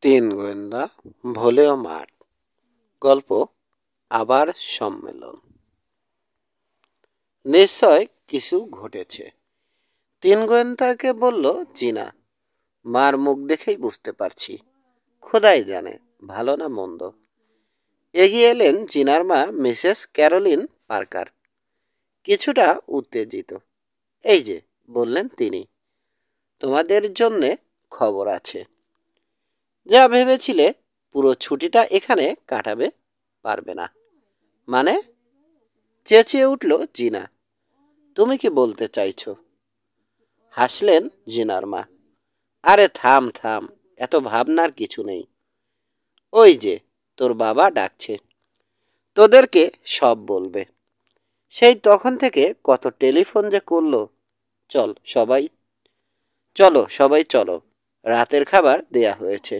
তিন গোয়েন্দা ভোলে ও মাঠ। গল্প আবার সম্মেলন। নিশ্চয় কিছু ঘটেছে। তিন গোয়েন্দাকে বলল জিনা। মার মুখ দেখেই বুঝতে পারছি, খোদাই জানে ভালো না মন্দ। এগিয়ে এলেন জিনার মা মিসেস ক্যারোলিন পার্কার, কিছুটা উত্তেজিত। এই যে, বললেন তিনি, তোমাদের জন্যে খবর আছে। যা ভেবেছিলে পুরো ছুটিটা এখানে কাটাবে, পারবে না। মানে? চেঁচিয়ে উঠল জিনা। তুমি কি বলতে চাইছো? হাসলেন জিনার মা। আরে থাম থাম, এত ভাবনার কিছু নেই। ওই যে তোর বাবা ডাকছে, তোদেরকে সব বলবে। সেই তখন থেকে কত টেলিফোন যে করলো। চল সবাই, চলো সবাই চলো, রাতের খাবার দেয়া হয়েছে।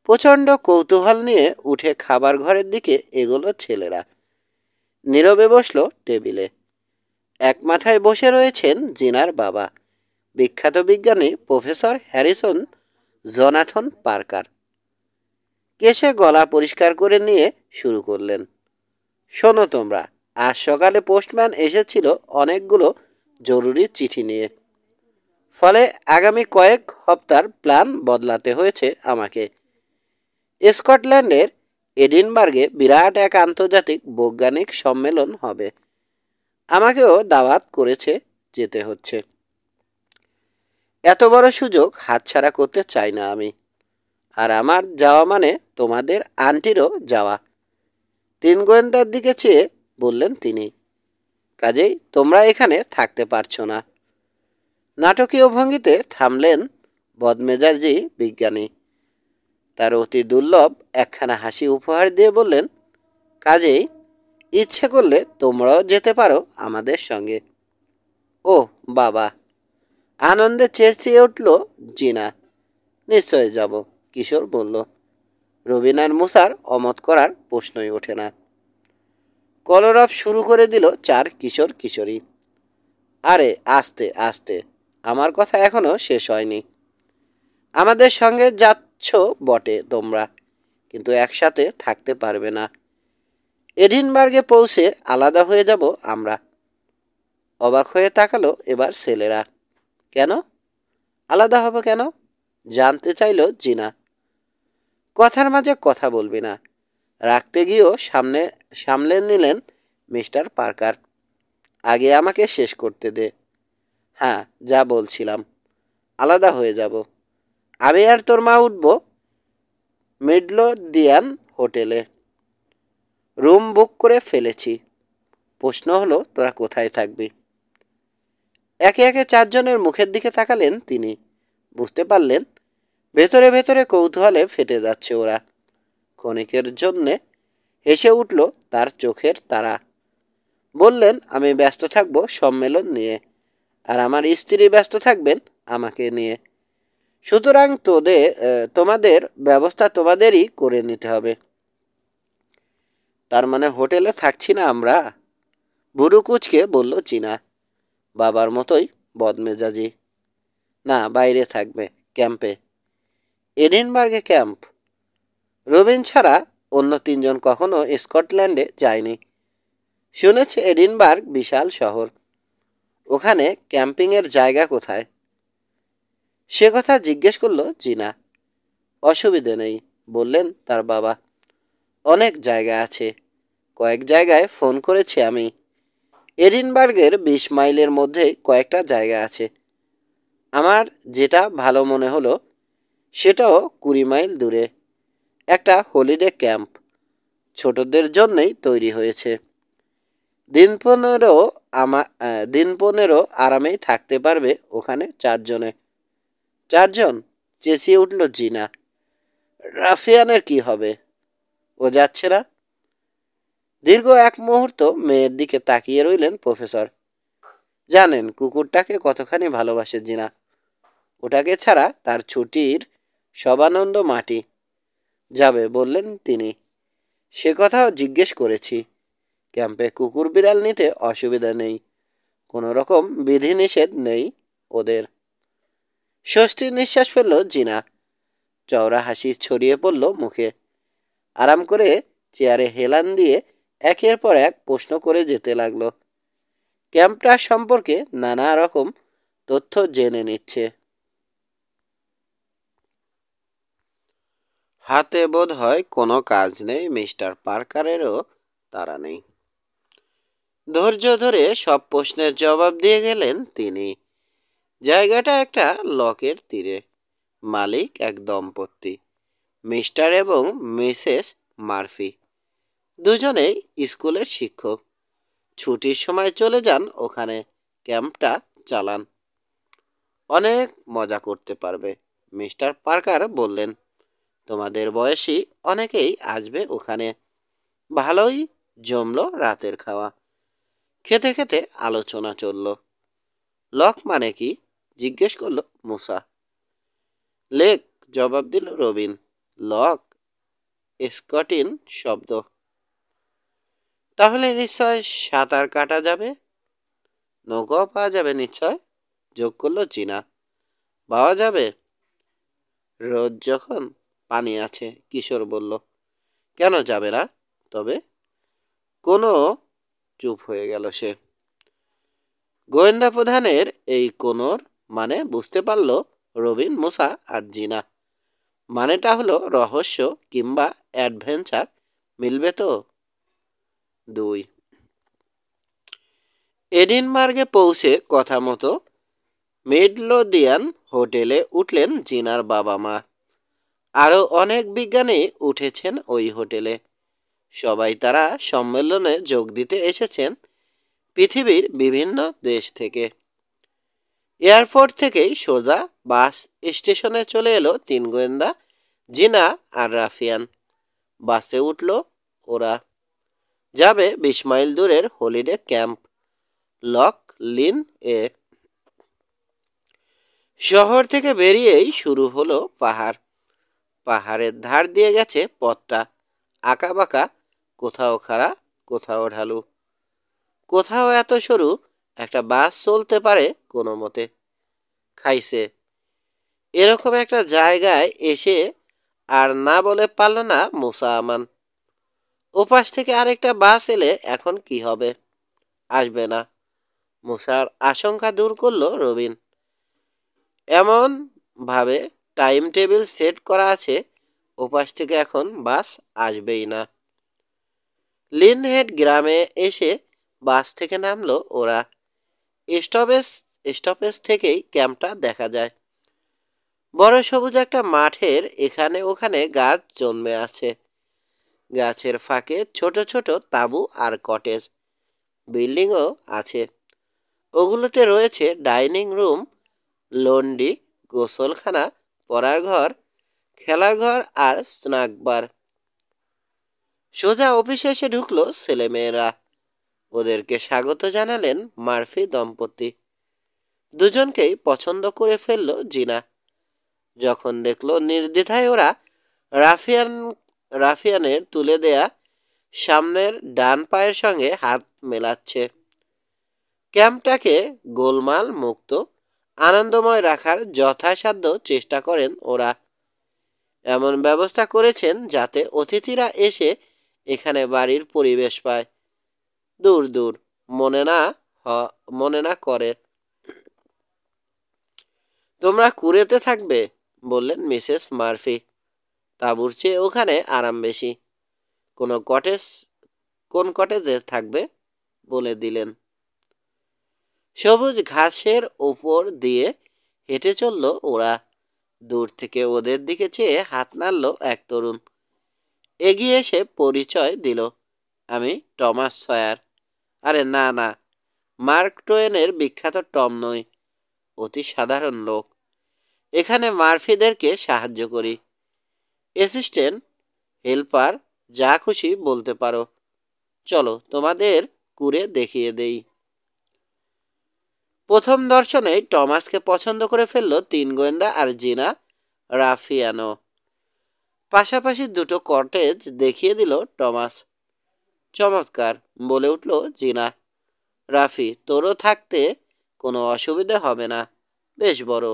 প্রচণ্ড কৌতূহল নিয়ে উঠে খাবার ঘরের দিকে এগোলো ছেলেরা। নীরবে বসলো টেবিলে। এক মাথায় বসে রয়েছেন জিনার বাবা, বিখ্যাত বিজ্ঞানী প্রফেসর হ্যারিসন জোনাথন পার্কার। কেশে গলা পরিষ্কার করে নিয়ে শুরু করলেন। শোনো তোমরা, আজ সকালে পোস্টম্যান এসেছিল অনেকগুলো জরুরি চিঠি নিয়ে। ফলে আগামী কয়েক হপ্তার প্ল্যান বদলাতে হয়েছে আমাকে। স্কটল্যান্ডের এডিনবার্গে বিরাট এক আন্তর্জাতিক বৈজ্ঞানিক সম্মেলন হবে। আমাকেও দাওয়াত করেছে, যেতে হচ্ছে। এত বড় সুযোগ হাতছাড়া করতে চাই না আমি। আর আমার যাওয়া মানে তোমাদের আন্টিরও যাওয়া। তিন গোয়েন্দার দিকে চেয়ে বললেন তিনি। কাজেই তোমরা এখানে থাকতে পারছো না। নাটকীয় ভঙ্গিতে থামলেন বদমেজাজি বিজ্ঞানী। তার অতি দুর্লভ একখানা হাসি উপহার দিয়ে বললেন, কাজেই ইচ্ছে করলে তোমরাও যেতে পারো আমাদের সঙ্গে। ও বাবা! আনন্দে চেঁচিয়ে উঠল জিনা। নিশ্চয় যাব, কিশোর বলল। রবিনার মুসার অমত করার প্রশ্নই ওঠে না। কলরব শুরু করে দিল চার কিশোর কিশোরী। আরে আস্তে আস্তে, আমার কথা এখনো শেষ হয়নি। আমাদের সঙ্গে যাচ্ছ বটে তোমরা, কিন্তু একসাথে থাকতে পারবে না। এডিনবার্গে পৌঁছে আলাদা হয়ে যাব আমরা। অবাক হয়ে তাকালো এবার ছেলেরা। কেন আলাদা হব কেন? জানতে চাইল জিনা। কথার মাঝে কথা বলবি না, রাখতে গিয়েও সামলে নিলেন মিস্টার পার্কার। আগে আমাকে শেষ করতে দে। হ্যাঁ, যা বলছিলাম, আলাদা হয়ে যাব। আমি আর তোর মা উঠব মিডলোডিয়ান হোটেলে। রুম বুক করে ফেলেছি। প্রশ্ন হলো তোরা কোথায় থাকবি? একে একে চারজনের মুখের দিকে তাকালেন তিনি। বুঝতে পারলেন ভেতরে ভেতরে কৌতূহলে ফেটে যাচ্ছে ওরা। ক্ষণিকের জন্যে হেসে উঠল তার চোখের তারা। বললেন, আমি ব্যস্ত থাকব সম্মেলন নিয়ে, আর আমার স্ত্রী ব্যস্ত থাকবেন আমাকে নিয়ে। সুতরাং তোমাদের ব্যবস্থা তোমাদেরই করে নিতে হবে। তার মানে হোটেলে থাকছি না আমরা? বুড়ো কুচকে বলল চীনা, বাবার মতোই বদমেজাজি। না, বাইরে থাকবে, ক্যাম্পে। এডিনবার্গে ক্যাম্প? রবিন ছাড়া অন্য তিনজন কখনো স্কটল্যান্ডে যায়নি। শুনেছে এডিনবার্গ বিশাল শহর, ওখানে ক্যাম্পিংয়ের জায়গা কোথায়? সে কথা জিজ্ঞেস করল জিনা। অসুবিধে নেই, বললেন তার বাবা। অনেক জায়গা আছে, কয়েক জায়গায় ফোন করেছি আমি। এডিনবার্গের 20 মাইলের মধ্যে কয়েকটা জায়গা আছে। আমার যেটা ভালো মনে হলো সেটাও 20 মাইল দূরে। একটা হলিডে ক্যাম্প, ছোটদের জন্যই তৈরি হয়েছে। দিন পনেরো আরামেই থাকতে পারবে ওখানে চারজনে। চারজন? চেঁচিয়ে উঠল জিনা। রাফিয়ানের কি হবে? ও যাচ্ছে না? দীর্ঘ এক মুহূর্ত মেয়ের দিকে তাকিয়ে রইলেন প্রফেসর। জানেন কুকুরটাকে কতখানি ভালোবাসে জিনা। ওটাকে ছাড়া তার ছুটির সব আনন্দ মাটি। যাবে বললেন তিনি। সে কথাও জিজ্ঞেস করেছি। ক্যাম্পে কুকুর বিড়াল নিতে অসুবিধা নেই, কোনো রকম বিধিনিষেধ নেই ওদের। স্বস্তির নিঃশ্বাস ফেলল জিনা। চওড়া হাসি ছড়িয়ে পড়ল মুখে। আরাম করে চেয়ারে হেলান দিয়ে একের পর এক প্রশ্ন করে যেতে লাগলো। ক্যাম্পটা সম্পর্কে নানা রকম তথ্য জেনে নিচ্ছে। হাতে বোধ হয় কোনো কাজ নেই, মিস্টার পার্কারেরও তাড়া নেই। ধৈর্য ধরে সব প্রশ্নের জবাব দিয়ে গেলেন তিনি। জায়গাটা একটা লকের তীরে। মালিক এক দম্পতি, মিস্টার এবং মিসেস মার্ফি। দুজনেই স্কুলের শিক্ষক। ছুটির সময় চলে যান ওখানে, ক্যাম্পটা চালান। অনেক মজা করতে পারবে, মিস্টার পার্কার বললেন। তোমাদের বয়সী অনেকেই আসবে ওখানে। ভালোই জমল রাতের খাওয়া। খেতে খেতে আলোচনা চলল। লক মানে কি জিজ্ঞেস করল মুসা। লেক, জবাব দিল রবিন। লক স্কটিন শব্দ। তাহলে নিশ্চয় সাঁতার কাটা যাবে। নৌকাও পাওয়া যাবে নিশ্চয়, যোগ করল চীনা। পাওয়া যাবে রোজ যখন পানি আছে, কিশোর বলল। কেন যাবে না তবে? কোনো চুপ হয়ে গেল সে। গোয়েন্দা প্রধানের এই কোনোর মানে বুঝতে পারল রবিন, মুসা আর জিনা। মানেটা হলো রহস্য কিংবা অ্যাডভেঞ্চার মিলবে তো। 2 এডিনবার্গে পৌঁছে কথা মতো মিডলোডিয়ান হোটেলে উঠলেন জিনার বাবা মা। আরও অনেক বিজ্ঞানী উঠেছেন ওই হোটেলে। সবাই তারা সম্মেলনে যোগ দিতে এসেছেন পৃথিবীর বিভিন্ন দেশ থেকে। এয়ারপোর্ট থেকেই সোজা বাস স্টেশনে চলে এলো 3 গোয়েন্দা, জিনা আর রাফিয়ান। বাসে উঠল ওরা। যাবে 20 মাইল দূরের হলিডে ক্যাম্প লক লিন এ। শহর থেকে বেরিয়েই শুরু হলো পাহাড়। পাহাড়ের ধার দিয়ে গেছে পথটা, আঁকা বাঁকা, কোথাও খাড়া, কোথাও ঢালু। কোথাও এত সরু একটা বাস চলতে পারে কোনো মতে। খাইছে এরকম একটা জায়গায় এসে আর না বলে পারল না মুসা আমান। ওপাশ থেকে আরেকটা বাস এলে এখন কি হবে? আসবে না। মুসার আশঙ্কা দূর করলো রবিন। এমন ভাবে টাইম টেবিল সেট করা আছে, ওপাশ থেকে এখন বাস আসবেই না। লিনহেড গ্রামে এসে বাস থেকে নামলো ওরা। স্টপেজ থেকেই ক্যাম্পটা দেখা যায়। বড় সবুজ একটা মাঠের এখানে ওখানে গাছ জন্মে আছে। গাছের ফাঁকে ছোট ছোট তাঁবু আর কটেজ। বিল্ডিংও আছে। ওগুলোতে রয়েছে ডাইনিং রুম, লন্ড্রি, গোসলখানা, পড়ার ঘর, খেলার ঘর আর স্ন্যাক বার। সোজা অফিসে এসে ঢুকলো ছেলেমেয়েরা। ওদেরকে স্বাগত জানালেন মার্ফি দম্পতি। দুজনকেই পছন্দ করে ফেলল জিনা। যখন দেখলো নির্দ্বিধায় ওরা রাফিয়ানের তুলে দেয়া সামনের ডান পায়ের সঙ্গে হাত মেলাচ্ছে। ক্যাম্পটাকে গোলমাল মুক্ত, আনন্দময় রাখার যথাসাধ্য চেষ্টা করেন ওরা। এমন ব্যবস্থা করেছেন যাতে অতিথিরা এসে এখানে বাড়ির পরিবেশ পায়। দূর দূর মনে না করে। তোমরা কুড়েতে থাকবে, বললেন মিসেস মার্ফি। তাঁবুর চেয়ে ওখানে আরাম বেশি। কোন কটেজে থাকবে বলে দিলেন। সবুজ ঘাসের ওপর দিয়ে হেঁটে চলল ওরা। দূর থেকে ওদের দিকে চেয়ে হাত নাড়ল এক তরুণ। এগিয়ে এসে পরিচয় দিল। আমি টমাস সয়ার। আরে না না, মার্ক টোয়েনের বিখ্যাত টম নই। অতি সাধারণ লোক। এখানে মার্ফিদেরকে সাহায্য করি। অ্যাসিস্ট্যান্ট, হেল্পার, যা খুশি বলতে পারো। চলো তোমাদের কুড়ে দেখিয়ে দেই। প্রথম দর্শনেই টমাসকে পছন্দ করে ফেলল 3 গোয়েন্দা আর জিনা রাফিয়ানো। পাশাপাশি দুটো কটেজ দেখিয়ে দিল টমাস। চমৎকার, বলে উঠল জিনা। রাফি, তোরও থাকতে কোনো অসুবিধা হবে না, বেশ বড়।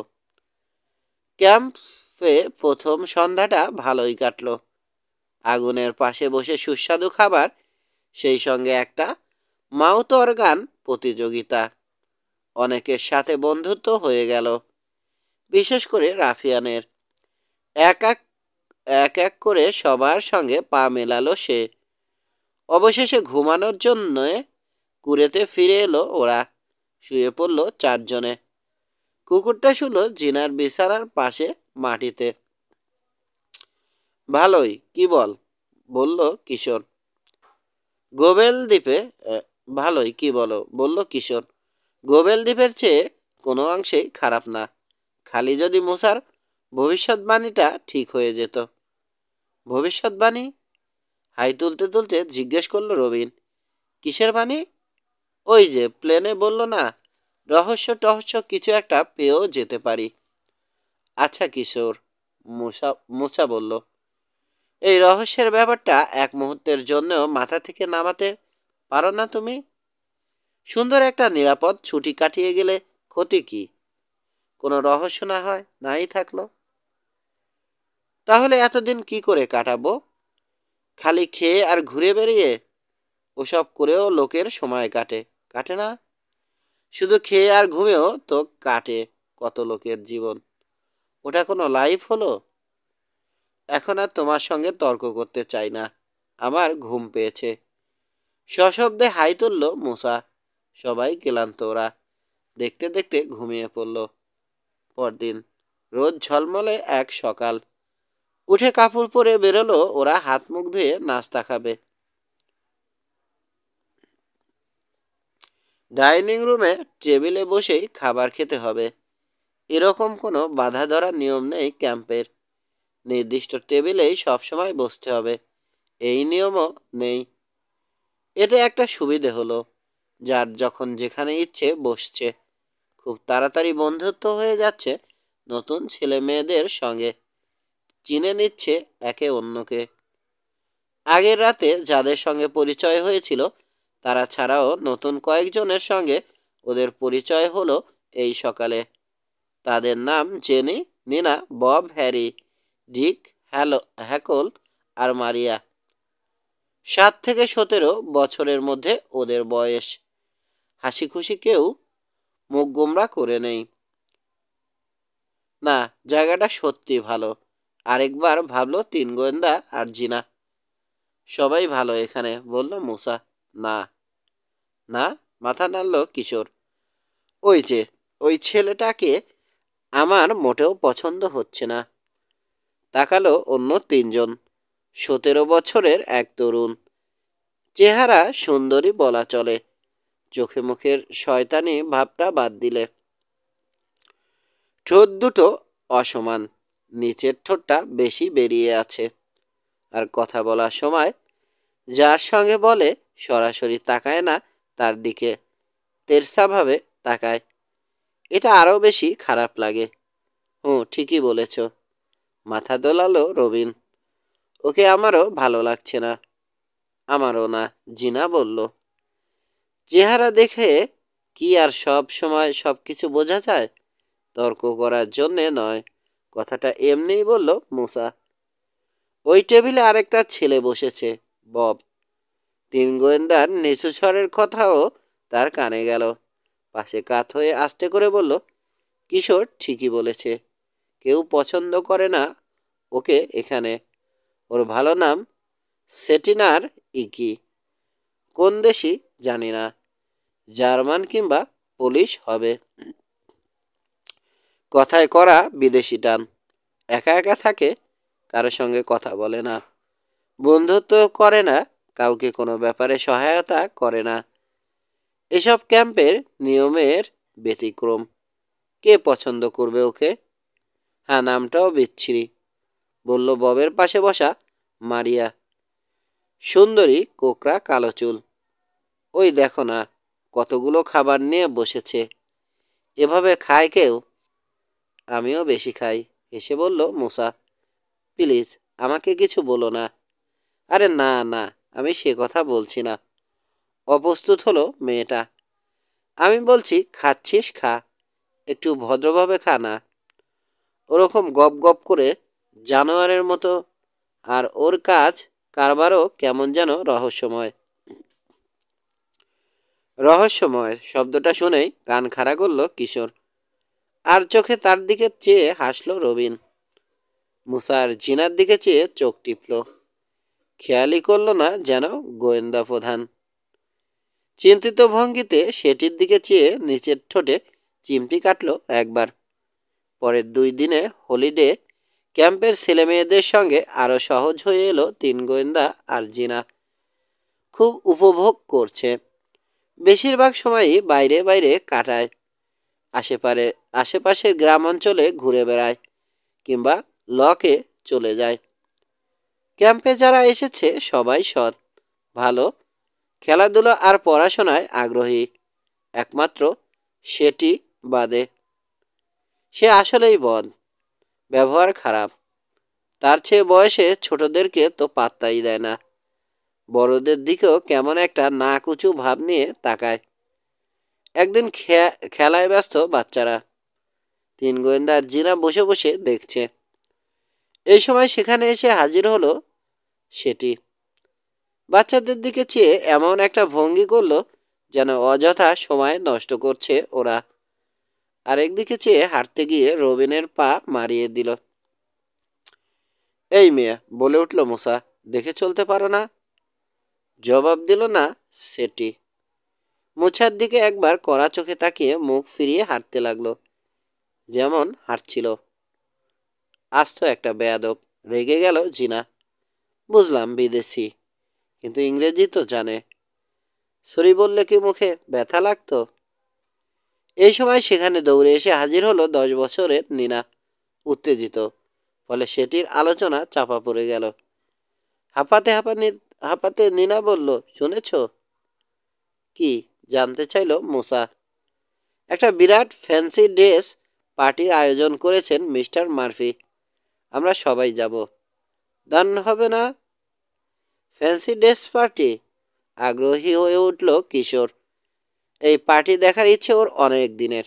ক্যাম্প প্রথম সন্ধ্যাটা ভালোই কাটলো। আগুনের পাশে বসে সুস্বাদু খাবার, সেই সঙ্গে একটা মাউথ অর্গান প্রতিযোগিতা। অনেকের সাথে বন্ধুত্ব হয়ে গেল, বিশেষ করে রাফিয়ানের। এক এক এক এক করে সবার সঙ্গে পা মেলালো সে। অবশেষে ঘুমানোর জন্য কুড়েতে ফিরে এলো ওরা। শুয়ে পড়ল চারজনে। কুকুরটা শুলো জিনার বিছানার পাশে মাটিতে। ভালোই, কি বলল কিশোর। গোবেল দ্বীপে ভালোই, কি বলল কিশোর। গোবেল দ্বীপের চেয়ে কোনো অংশেই খারাপ না, খালি যদি মুসার ভবিষ্যৎবাণীটা ঠিক হয়ে যেত। ভবিষ্যৎবাণী? হাই তুলতে তুলতে জিজ্ঞেস করলো রবিন। কিসের বাণী? ওই যে প্লেনে বলল না, রহস্য টহস্য কিছু একটা পেয়েও যেতে পারি। আচ্ছা কিশোর, মুসা বলল। এই রহস্যের ব্যাপারটা এক মুহূর্তের জন্যও মাথা থেকে নামাতে পারো না তুমি? সুন্দর একটা নিরাপদ ছুটি কাটিয়ে গেলে ক্ষতি কি? কোনো রহস্য না হয় নাই থাকলো। তাহলে এতদিন কি করে কাটাবো? খালি খেয়ে আর ঘুরে বেরিয়ে? ওসব করেও লোকের সময় কাটে, কাটে না? শুধু খেয়ে আর ঘুমেও তো কাটে কত লোকের জীবন। ওটা কোনো লাইফ হলো? এখন আর তোমার সঙ্গে তর্ক করতে চাই না, আমার ঘুম পেয়েছে। সশব্দে হাই তুলল মুসা। সবাই ক্লান্ত ওরা। দেখতে দেখতে ঘুমিয়ে পড়ল। পরদিন রোজ ঝলমলে এক সকাল। উঠে কাপড় পরে বেরোলো ওরা। হাত মুখ ধুয়ে নাস্তা খাবে। ডাইনিং রুমে টেবিলে বসেই খাবার খেতে হবে, এরকম কোনো বাধা ধরা নিয়ম নেই ক্যাম্পের। নির্দিষ্ট টেবিলেই সবসময় বসতে হবে, এই নিয়মও নেই। এতে একটা সুবিধে হলো, যার যখন যেখানে ইচ্ছে বসছে। খুব তাড়াতাড়ি বন্ধুত্ব হয়ে যাচ্ছে নতুন ছেলে মেয়েদের সঙ্গে। চিনে নিচ্ছে একে অন্যকে। আগের রাতে যাদের সঙ্গে পরিচয় হয়েছিল তারা ছাড়াও নতুন কয়েকজনের সঙ্গে ওদের পরিচয় হলো এই সকালে। তাদের নাম জেনি, নিনা, বব, হ্যারি, ডিক, হ্যাকল আর মারিয়া। 7 থেকে 17 বছরের মধ্যে ওদের বয়স। হাসি খুশি, কেউ মুখ গোমরা করে নেই। না, জায়গাটা সত্যি ভালো। আরেকবার ভাবলো 3 গোয়েন্দা আর জিনা। সবাই ভালো এখানে, বলল মুসা। না না, মাথা নাড়ল কিশোর। ওই যে ওই ছেলেটাকে আমার মোটেও পছন্দ হচ্ছে না। তাকালো অন্য 3জন। 17 বছরের এক তরুণ, চেহারা সুন্দরী বলা চলে, চোখে মুখের শয়তানি ভাবটা বাদ দিলে। ঠোঁট দুটো অসমান, নিচের ঠোঁটটা বেশি বেরিয়ে আছে। আর কথা বলার সময় যার সঙ্গে বলে সরাসরি তাকায় না তার দিকে, তেরছাভাবে তাকায়। এটা আরও বেশি খারাপ লাগে। ঠিকই বলেছ, মাথা দোলালো রবিন। ওকে আমারও ভালো লাগছে না। আমারও না, জিনা বলল। চেহারা দেখে কি আর সব সময় সব কিছু বোঝা যায়? তর্ক করার জন্যে নয়, কথাটা এমনিই বলল মুসা। ওই টেবিলে আরেকটা ছেলে বসেছে, বব। 3 গোয়েন্দার নিচু স্বরের কথাও তার কানে গেল। পাশে কাত হয়ে আস্তে করে বলল, কিশোর ঠিকই বলেছে, কেউ পছন্দ করে না ওকে এখানে। ওর ভালো নাম সেটিনার ইকি। কোন দেশি জানি না, জার্মান কিংবা পুলিশ হবে। কথায় করা বিদেশি টান। একা একা থাকে, কারো সঙ্গে কথা বলে না, বন্ধুত্ব করে না, কাউকে কোনো ব্যাপারে সহায়তা করে না। এসব ক্যাম্পের নিয়মের ব্যতিক্রম। কে পছন্দ করবে ওকে? হ্যাঁ, নামটাও বিচ্ছিরি, বলল ববের পাশে বসা মারিয়া। সুন্দরী, কোকড়া কালো চুল। ওই দেখো না, কতগুলো খাবার নিয়ে বসেছে। এভাবে খায় কেউ? আমিও বেশি খাই, এসে বলল মুসা। প্লিজ আমাকে কিছু বলো না। আরে না না, আমি সে কথা বলছি না। অপ্রস্তুত হলো মেয়েটা। আমি বলছি খাচ্ছিস খা, একটু ভদ্রভাবে খা না। ওরকম গপ গপ করে জানোয়ারের মতো, আর ওর কাজ কারবারও কেমন যেন রহস্যময়। রহস্যময় শব্দটা শুনেই কান খাড়া করল কিশোর, আর চোখে তার দিকে চেয়ে হাসল রবিন। মুসার জিনার দিকে চেয়ে চোখ টিপল, খেয়ালই করল না যেন গোয়েন্দা প্রধান। চিন্তিত ভঙ্গিতে সেটির দিকে চেয়ে নিচের ঠোঁটে চিমটি কাটল একবার। পরের 2 দিনে হলিডে ক্যাম্পের ছেলেমেয়েদের সঙ্গে আরও সহজ হয়ে এলো 3 গোয়েন্দা আর জিনা। খুব উপভোগ করছে। বেশিরভাগ সময়ই বাইরে বাইরে কাটায়, আশেপাশের গ্রাম অঞ্চলে ঘুরে বেড়ায় কিংবা লকে চলে যায়। ক্যাম্পে যারা এসেছে সবাই সৎ, ভালো, খেলাধুলা আর পড়াশোনায় আগ্রহী, একমাত্র সেটি বাদে। সে আসলেই বদ, ব্যবহার খারাপ। তার চেয়ে বয়সে ছোটদেরকে তো পাত্তাই দেয় না, বড়দের দিকেও কেমন একটা নাক উঁচু ভাব নিয়ে তাকায়। একদিন খেলায় ব্যস্ত বাচ্চারা, 3 গোয়েন্দা আর জিনা বসে বসে দেখছে। এই সময় সেখানে এসে হাজির হলো সেটি। বাচ্চাদের দিকে চেয়ে এমন একটা ভঙ্গি করলো যেন অযথা সময় নষ্ট করছে ওরা। আরেকদিকে চেয়ে হাঁটতে গিয়ে রবিনের পা মারিয়ে দিল। এই মেয়ে, বলে উঠল মুসা, দেখে চলতে পারো না? জবাব দিল না সেটি। মুছার দিকে একবার কড়া চোখে তাকিয়ে মুখ ফিরিয়ে হাঁটতে লাগলো, যেমন হাঁটছিল। আস্ত একটা বেয়াদব, রেগে গেল জিনা। বুঝলাম বিদেশি, কিন্তু ইংরেজি তো জানে। সরি বললে কি মুখে ব্যথা লাগতো? এই সময় সেখানে দৌড়ে এসে হাজির হলো 10 বছরের নিনা, উত্তেজিত। ফলে সেটির আলোচনা চাপা পড়ে গেল। হাঁপাতে হাঁপাতে হাঁপাতে নিনা বলল, শুনেছ? কি? জানতে চাইল মুসা। একটা বিরাট ফ্যান্সি ড্রেস পার্টির আয়োজন করেছেন মিস্টার মার্ফি। আমরা সবাই যাব। দান হবে না? Fancy dress party? আগ্রহী হয়ে উঠল কিশোর। এই পার্টি দেখার ইচ্ছে ওর অনেক দিনের।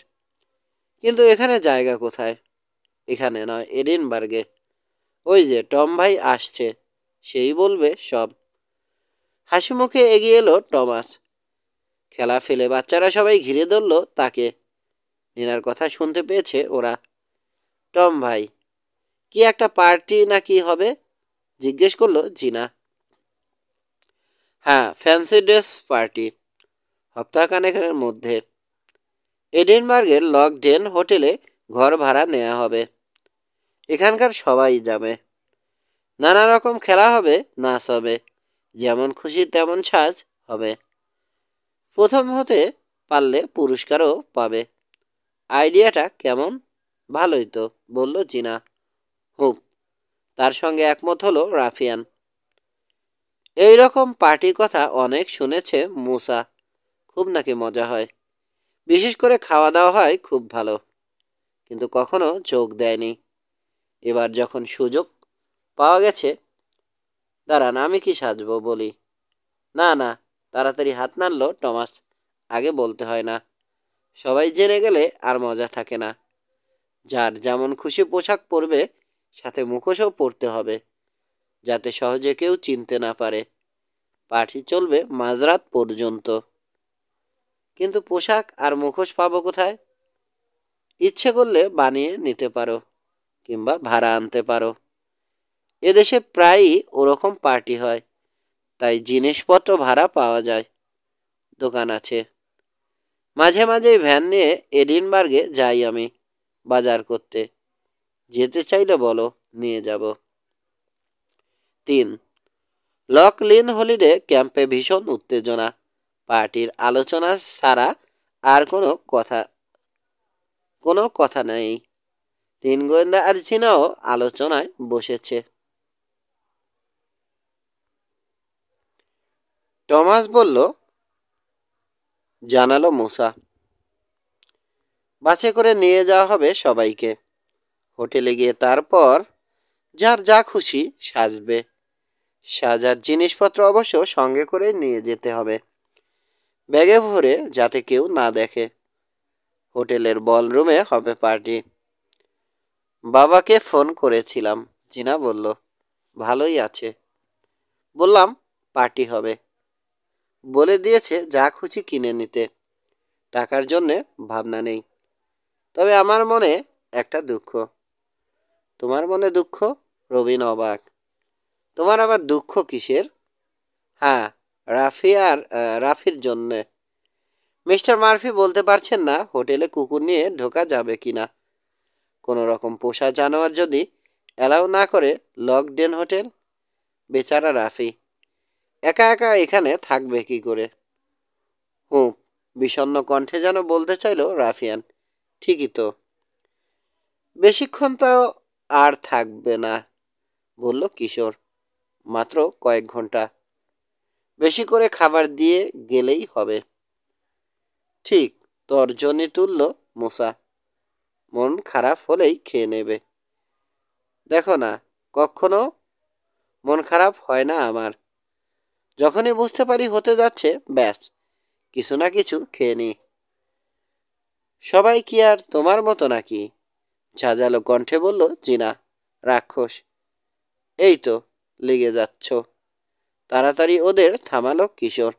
কিন্তু এখানে জায়গা কোথায়? এখানে নয়, এডিনবার্গে। ওই যে টম ভাই আসছে, সেই বলবে সব। হাসি মুখে এগিয়ে এলো টমাস। খেলা ফেলে বাচ্চারা সবাই ঘিরে ধরল তাকে। নিনার কথা শুনতে পেয়েছে ওরা। টম ভাই, কি একটা পার্টি না কি হবে? জিজ্ঞেস করলো জিনা। হ্যাঁ, ফ্যান্সি ড্রেস পার্টি, সপ্তাহখানেকের মধ্যে। এডিনবার্গের লকডেন হোটেলে ঘর ভাড়া নেওয়া হবে। এখানকার সবাই যাবে। নানা রকম খেলা হবে, নাচ হবে, যেমন খুশি তেমন সাজ হবে। প্রথম হতে পারলে পুরস্কারও পাবে। আইডিয়াটা কেমন? ভালোই তো, বলল জিনা। হুপ, তার সঙ্গে একমত হলো রাফিয়ান। এই রকম পার্টির কথা অনেক শুনেছে মুসা, খুব নাকি মজা হয়। বিশেষ করে খাওয়া দাওয়া হয় খুব ভালো, কিন্তু কখনো যোগ দেয়নি। এবার যখন সুযোগ পাওয়া গেছে। দাঁড়ান, আমি কি সাজবো বলি? না না, তাড়াতাড়ি হাত নাড়ল টমাস। আগে বলতে হয় না, সবাই জেনে গেলে আর মজা থাকে না। যার যেমন খুশি পোশাক পরবে, সাথে মুখোশও পরতে হবে, যাতে সহজে কেউ চিনতে না পারে। পার্টি চলবে মাঝরাত পর্যন্ত। কিন্তু পোশাক আর মুখোশ পাবো কোথায়? ইচ্ছে করলে বানিয়ে নিতে পারো, কিংবা ভাড়া আনতে পারো। এদেশে প্রায়ই ওরকম পার্টি হয়, তাই জিনিসপত্র ভাড়া পাওয়া যায়। দোকান আছে। মাঝে মাঝেই ভ্যান নিয়ে এডিনবার্গে যাই আমি বাজার করতে। যেতে চাইলে বলো, নিয়ে যাব। 3. লকলিন হলিডে ক্যাম্পে ভীষণ উত্তেজনা। পার্টির আলোচনা ছাড়া আর কোনো কথা নেই। 3 গোয়েন্দা আর জিনাও আলোচনায় বসেছে। টমাস বলল, জানালো মুসা, বাসে করে নিয়ে যাওয়া হবে সবাইকে। হোটেলে গিয়ে তারপর যার যা খুশি সাজবে। সাজার জিনিসপত্র অবশ্য সঙ্গে করে নিয়ে যেতে হবে, ব্যাগে ভরে, যাতে কেউ না দেখে। হোটেলের বলরুমে হবে পার্টি। বাবাকে ফোন করেছিলাম, জিনা বলল। ভালোই আছে। বললাম পার্টি হবে। বলে দিয়েছে যা খুশি কিনে নিতে। টাকার জন্যে ভাবনা নেই। তবে আমার মনে একটা দুঃখ। তোমার মনে দুঃখ? রবিন অবাক। তোমার আবার দুঃখ কিসের? হ্যাঁ, রাফির জন্যে। মিস্টার মার্ফি বলতে পারছেন না হোটেলে কুকুর নিয়ে ঢোকা যাবে কিনা। কোনো রকম পোষা জানোয়ার যদি অ্যালাউ না করে লকডেন হোটেল। বেচারা রাফি একা একা এখানে থাকবে কি করে? হুঁ, বিষণ্ণ কণ্ঠে যেন বলতে চাইল রাফিয়ান। ঠিকই তো। বেশিক্ষণ তো আর থাকবে না, বলল কিশোর। মাত্র কয়েক ঘন্টা। বেশি করে খাবার দিয়ে গেলেই হবে। ঠিক, তর্জনী তুলল মুসা। মন খারাপ হলেই খেয়ে নেবে। দেখো না, কখনো মন খারাপ হয় না আমার। যখনই বুঝতে পারি হতে যাচ্ছে, ব্যাস কিছু না কিছু খেয়ে নি। সবাই কি আর তোমার মতো নাকি? ঝাঁঝালো কণ্ঠে বলল জিনা। রাক্ষস। এই তো লেগে যাচ্ছ। তাড়াতাড়ি ওদের থামালো কিশোর।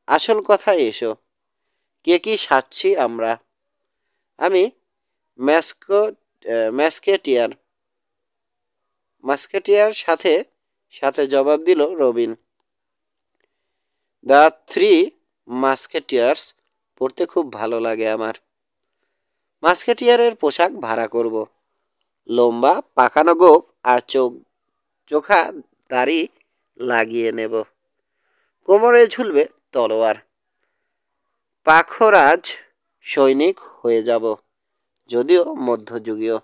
আসল কথায় এসো। কে কি সাজছি আমরা? আমি ম্যাসকো ম্যাস্কেটিয়ার। মাস্কেটিয়ার সাথে সাথে জবাব দিল রবিন। দ্য থ্রি মাস্কেটিয়ার্স পড়তে খুব ভালো লাগে আমার। মাস্কেটিয়ারের পোশাক ভাড়া করব। লম্বা পাকানো গোঁফ আর চোখা দাড়ি লাগিয়ে নেব। কোমরে ঝুলবে তলোয়ার। পাখরাজ সৈনিক হয়ে যাব, যদিও মধ্যযুগীয়।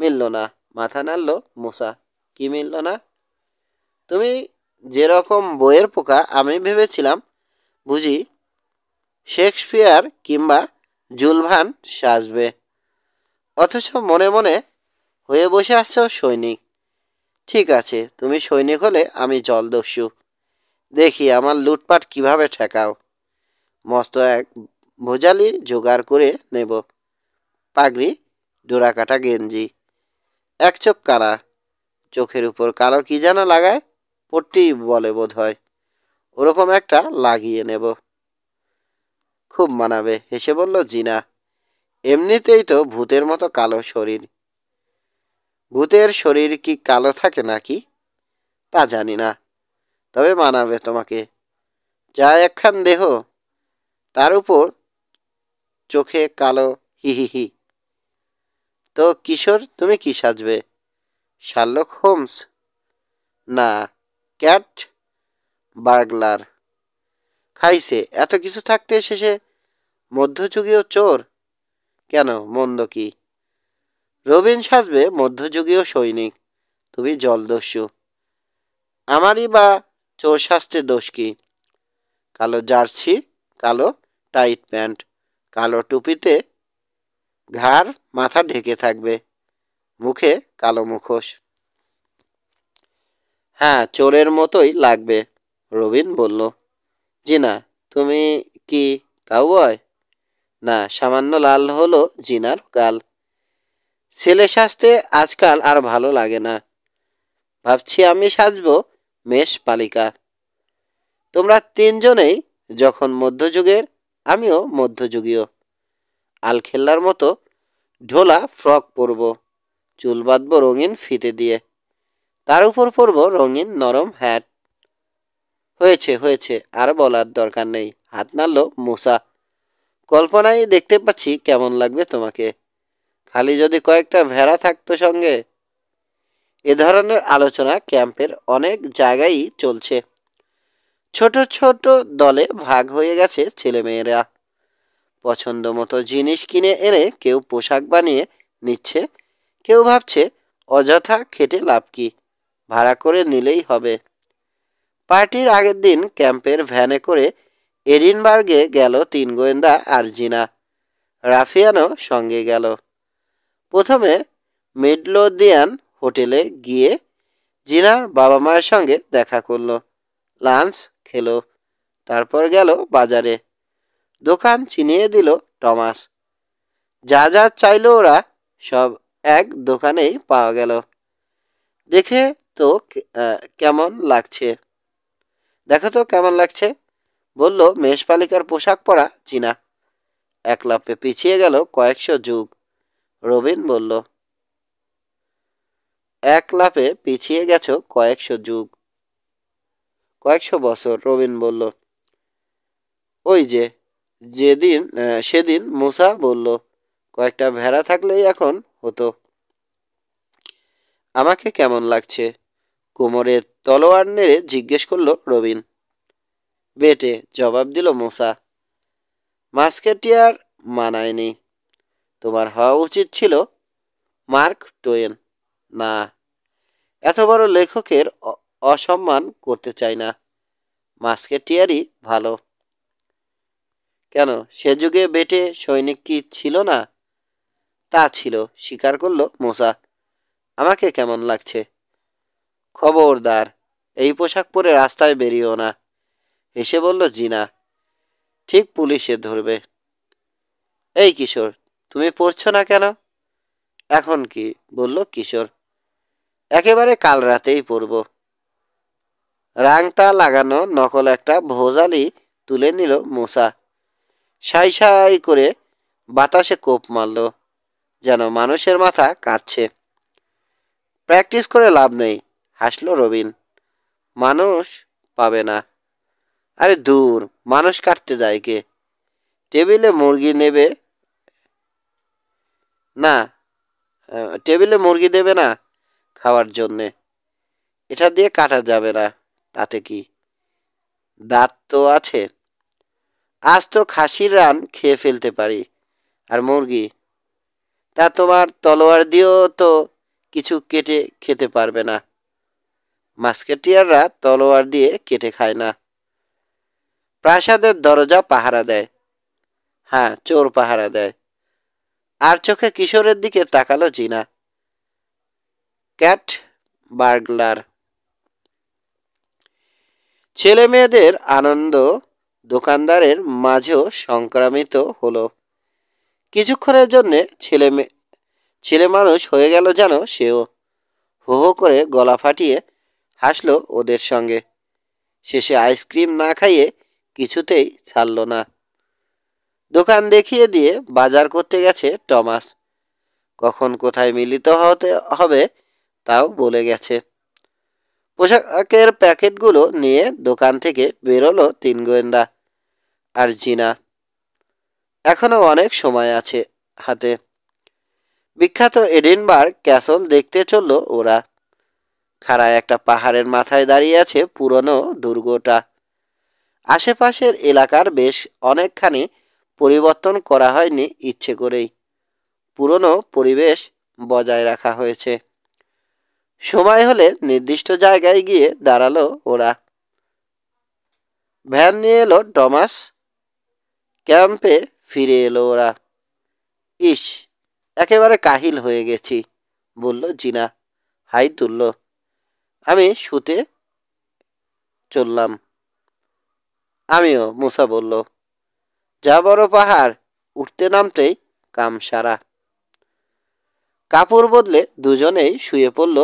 মিলল না। মাথা নাড়ল মুসা। কি মিলল না? তুমি যেরকম বইয়ের পোকা আমি ভেবেছিলাম বুঝি শেক্সপিয়ার কিংবা জুলভান সাজবে, অথচ মনে মনে হয়ে বসে আসছ সৈনিক। ঠিক আছে, তুমি সৈনিক হলে আমি জলদস্যু। দেখি আমার লুটপাট কিভাবে ঠেকাও। মস্ত এক ভোজালি জোগাড় করে নেব। পাগড়ি, ডোরাকাটা গেঞ্জি, এক চোখ কানা, চোখের উপর কালো কি যেন লাগায়, পট্টি বলে বোধ হয়, ওরকম একটা লাগিয়ে নেব। খুব মানাবে, হেসে বলল জিনা। এমনিতেই তো ভূতের মতো কালো শরীর। ভূতের শরীর কি কালো থাকে নাকি? তা জানি না, তবে মানাবে তোমাকে। যা একখান দেহ, তার উপর চোখে কালো, হি হি হি। তো কিশোর, তুমি কি সাজবে? Sherlock Holmes? না, ক্যাট বার্গলার। খাইছে, এত কিছু থাকতে শেষে মধ্যযুগীয় চোর। কেন, মন্দ কি? রবিন সাজবে মধ্যযুগীয় সৈনিক, তুমি জলদস্যু। আমারই বা চোর সাজতে দোষ কি? কালো জার্সি, কালো টাইট প্যান্ট, কালো টুপিতে ঘাড় মাথা ঢেকে থাকবে, মুখে কালো মুখোশ। হ্যাঁ, চোরের মতোই লাগবে, রবিন বলল। জিনা, তুমি কি কাউবয়? না, সামান্য লাল হলো জিনার গাল। ছেলে সাজতে আজকাল আর ভালো লাগে না। ভাবছি আমি সাজবো মেষ পালিকা। তোমরা তিনজনেই যখন মধ্যযুগের, আমিও মধ্যযুগীয়। আলখেল্লার মতো ঢোলা ফ্রক পরব, চুল বাঁধবো রঙিন ফিতে দিয়ে, তার উপর পরব রঙিন নরম হ্যাট। হয়েছে হয়েছে, আর বলার দরকার নেই, হাত নাড়ল মুসা। কল্পনায় দেখতে পাচ্ছি কেমন লাগবে তোমাকে। খালি যদি কয়েকটা ভেড়া থাকতো সঙ্গে। এ ধরনের আলোচনা ক্যাম্পের অনেক জায়গায়ই চলছে। ছোট ছোট দলে ভাগ হয়ে গেছে ছেলেমেয়েরা। পছন্দ মতো জিনিস কিনে এনে কেউ পোশাক বানিয়ে নিচ্ছে, কেউ ভাবছে অযথা খেটে লাভ কি, ভাড়া করে নিলেই হবে। পার্টির আগের দিন ক্যাম্পের ভ্যানে করে এডিনবার্গে গেল তিন গোয়েন্দা আর জিনা। রাফিয়ানও সঙ্গে গেল। প্রথমে মিডলোডিয়ান হোটেলে গিয়ে জিনার বাবা মায়ের সঙ্গে দেখা করলো, লাঞ্চ খেলো। তারপর গেল বাজারে। দোকান চিনিয়ে দিল টমাস। যা যা চাইলো ওরা সব এক দোকানেই পাওয়া গেল। দেখে তো কেমন লাগছে, দেখো তো কেমন লাগছে, বলল মেষপালিকার পোশাক পরা চীনা। এক লাফে পিছিয়ে গেল কয়েকশো যুগ। রবিন বলল, এক লাফে পিছিয়ে গেছো কয়েকশো যুগ, কয়েকশো বছর। রবিন বলল, ওই যে যেদিন সেদিন মুসা বলল কয়েকটা ভেড়া থাকলেই এখন হতো। আমাকে কেমন লাগছে? কোমরে তলোয়ার নেড়ে জিজ্ঞেস করল রবিন। বেটে, জবাব দিল মুসা। মাস্কেটিয়ার মানায়নি। তোমার হওয়া উচিত ছিল মার্ক টোয়েন। না, এত বড় লেখকের অসম্মান করতে চাই না। মাস্কেটিয়ারই ভালো। কেন, সে যুগে বেটে সৈনিক কি ছিল না? তা ছিল, স্বীকার করল মুসা। আমাকে কেমন লাগছে? খবরদার, এই পোশাক পরে রাস্তায় বেরিও না, হেসে বলল জিনা। ঠিক পুলিশে ধরবে। এই কিশোর, তুমি পড়ছো না কেন? এখন কি? বলল কিশোর। একেবারে কাল রাতেই পড়ব। রাংটা লাগানো নকল একটা ভোজালি তুলে নিল মুসা। সাই সাই করে বাতাসে কোপ মারল, যেন মানুষের মাথা কাঁদছে। প্র্যাকটিস করে লাভ নেই, হাসল রবিন। মানুষ পাবে না। আরে দূর, মানুষ কাটতে যায় কে? টেবিলে মুরগি নেবে না, টেবিলে মুরগি দেবে না খাওয়ার জন্যে। এটা দিয়ে কাটা যাবে না, তাতে কি? দাঁত তো আছে। আজ তো খাসির রান খেয়ে ফেলতে পারি। আর মুরগি, তা তোমার তলোয়ার দিয়েও তো কিছু কেটে খেতে পারবে না। মাস্কেটিয়াররা তলোয়ার দিয়ে কেটে খায় না। প্রাসাদের দরজা পাহারা দেয়। হ্যাঁ, চোর পাহারা দেয়। আর চোখে কিশোরের দিকে তাকালো জিনা। ক্যাট বার্গলার। ছেলে মেয়েদের আনন্দ দোকানদারের মাঝেও সংক্রামিত হলো। কিছুক্ষণের জন্যে ছেলে মানুষ হয়ে গেল যেন সেও। হো হো করে গলা ফাটিয়ে হাসলো ওদের সঙ্গে। শেষে আইসক্রিম না খাইয়ে কিছুতেই ছাড়ল না। দোকান দেখিয়ে দিয়ে বাজার করতে গেছে টমাস। কখন কোথায় মিলিত হতে হবে তাও বলে গেছে। পোশাকের প্যাকেটগুলো নিয়ে দোকান থেকে বেরোলো তিন গোয়েন্দা আর জিনা। এখনো অনেক সময় আছে হাতে। বিখ্যাত এডিনবার্গ ক্যাসল দেখতে চলল ওরা। খাড়ায় একটা পাহাড়ের মাথায় দাঁড়িয়ে আছে পুরনো দুর্গটা। আশেপাশের এলাকার বেশ অনেকখানি পরিবর্তন করা হয়নি ইচ্ছে করেই। পুরনো পরিবেশ বজায় রাখা হয়েছে। সময় হলে নির্দিষ্ট জায়গায় গিয়ে দাঁড়ালো ওরা। ভ্যান নিয়ে এলো টমাস। ক্যাম্পে ফিরে এলো ওরা। ইস, একেবারে কাহিল হয়ে গেছি, বলল জিনা। হাই তুলল। আমি শুতে চললাম। আমিও, মুসা বলল। যা বড় পাহাড়, উঠতে নামতেই কাম সারা। কাপড় বদলে দুজনেই শুয়ে পড়ল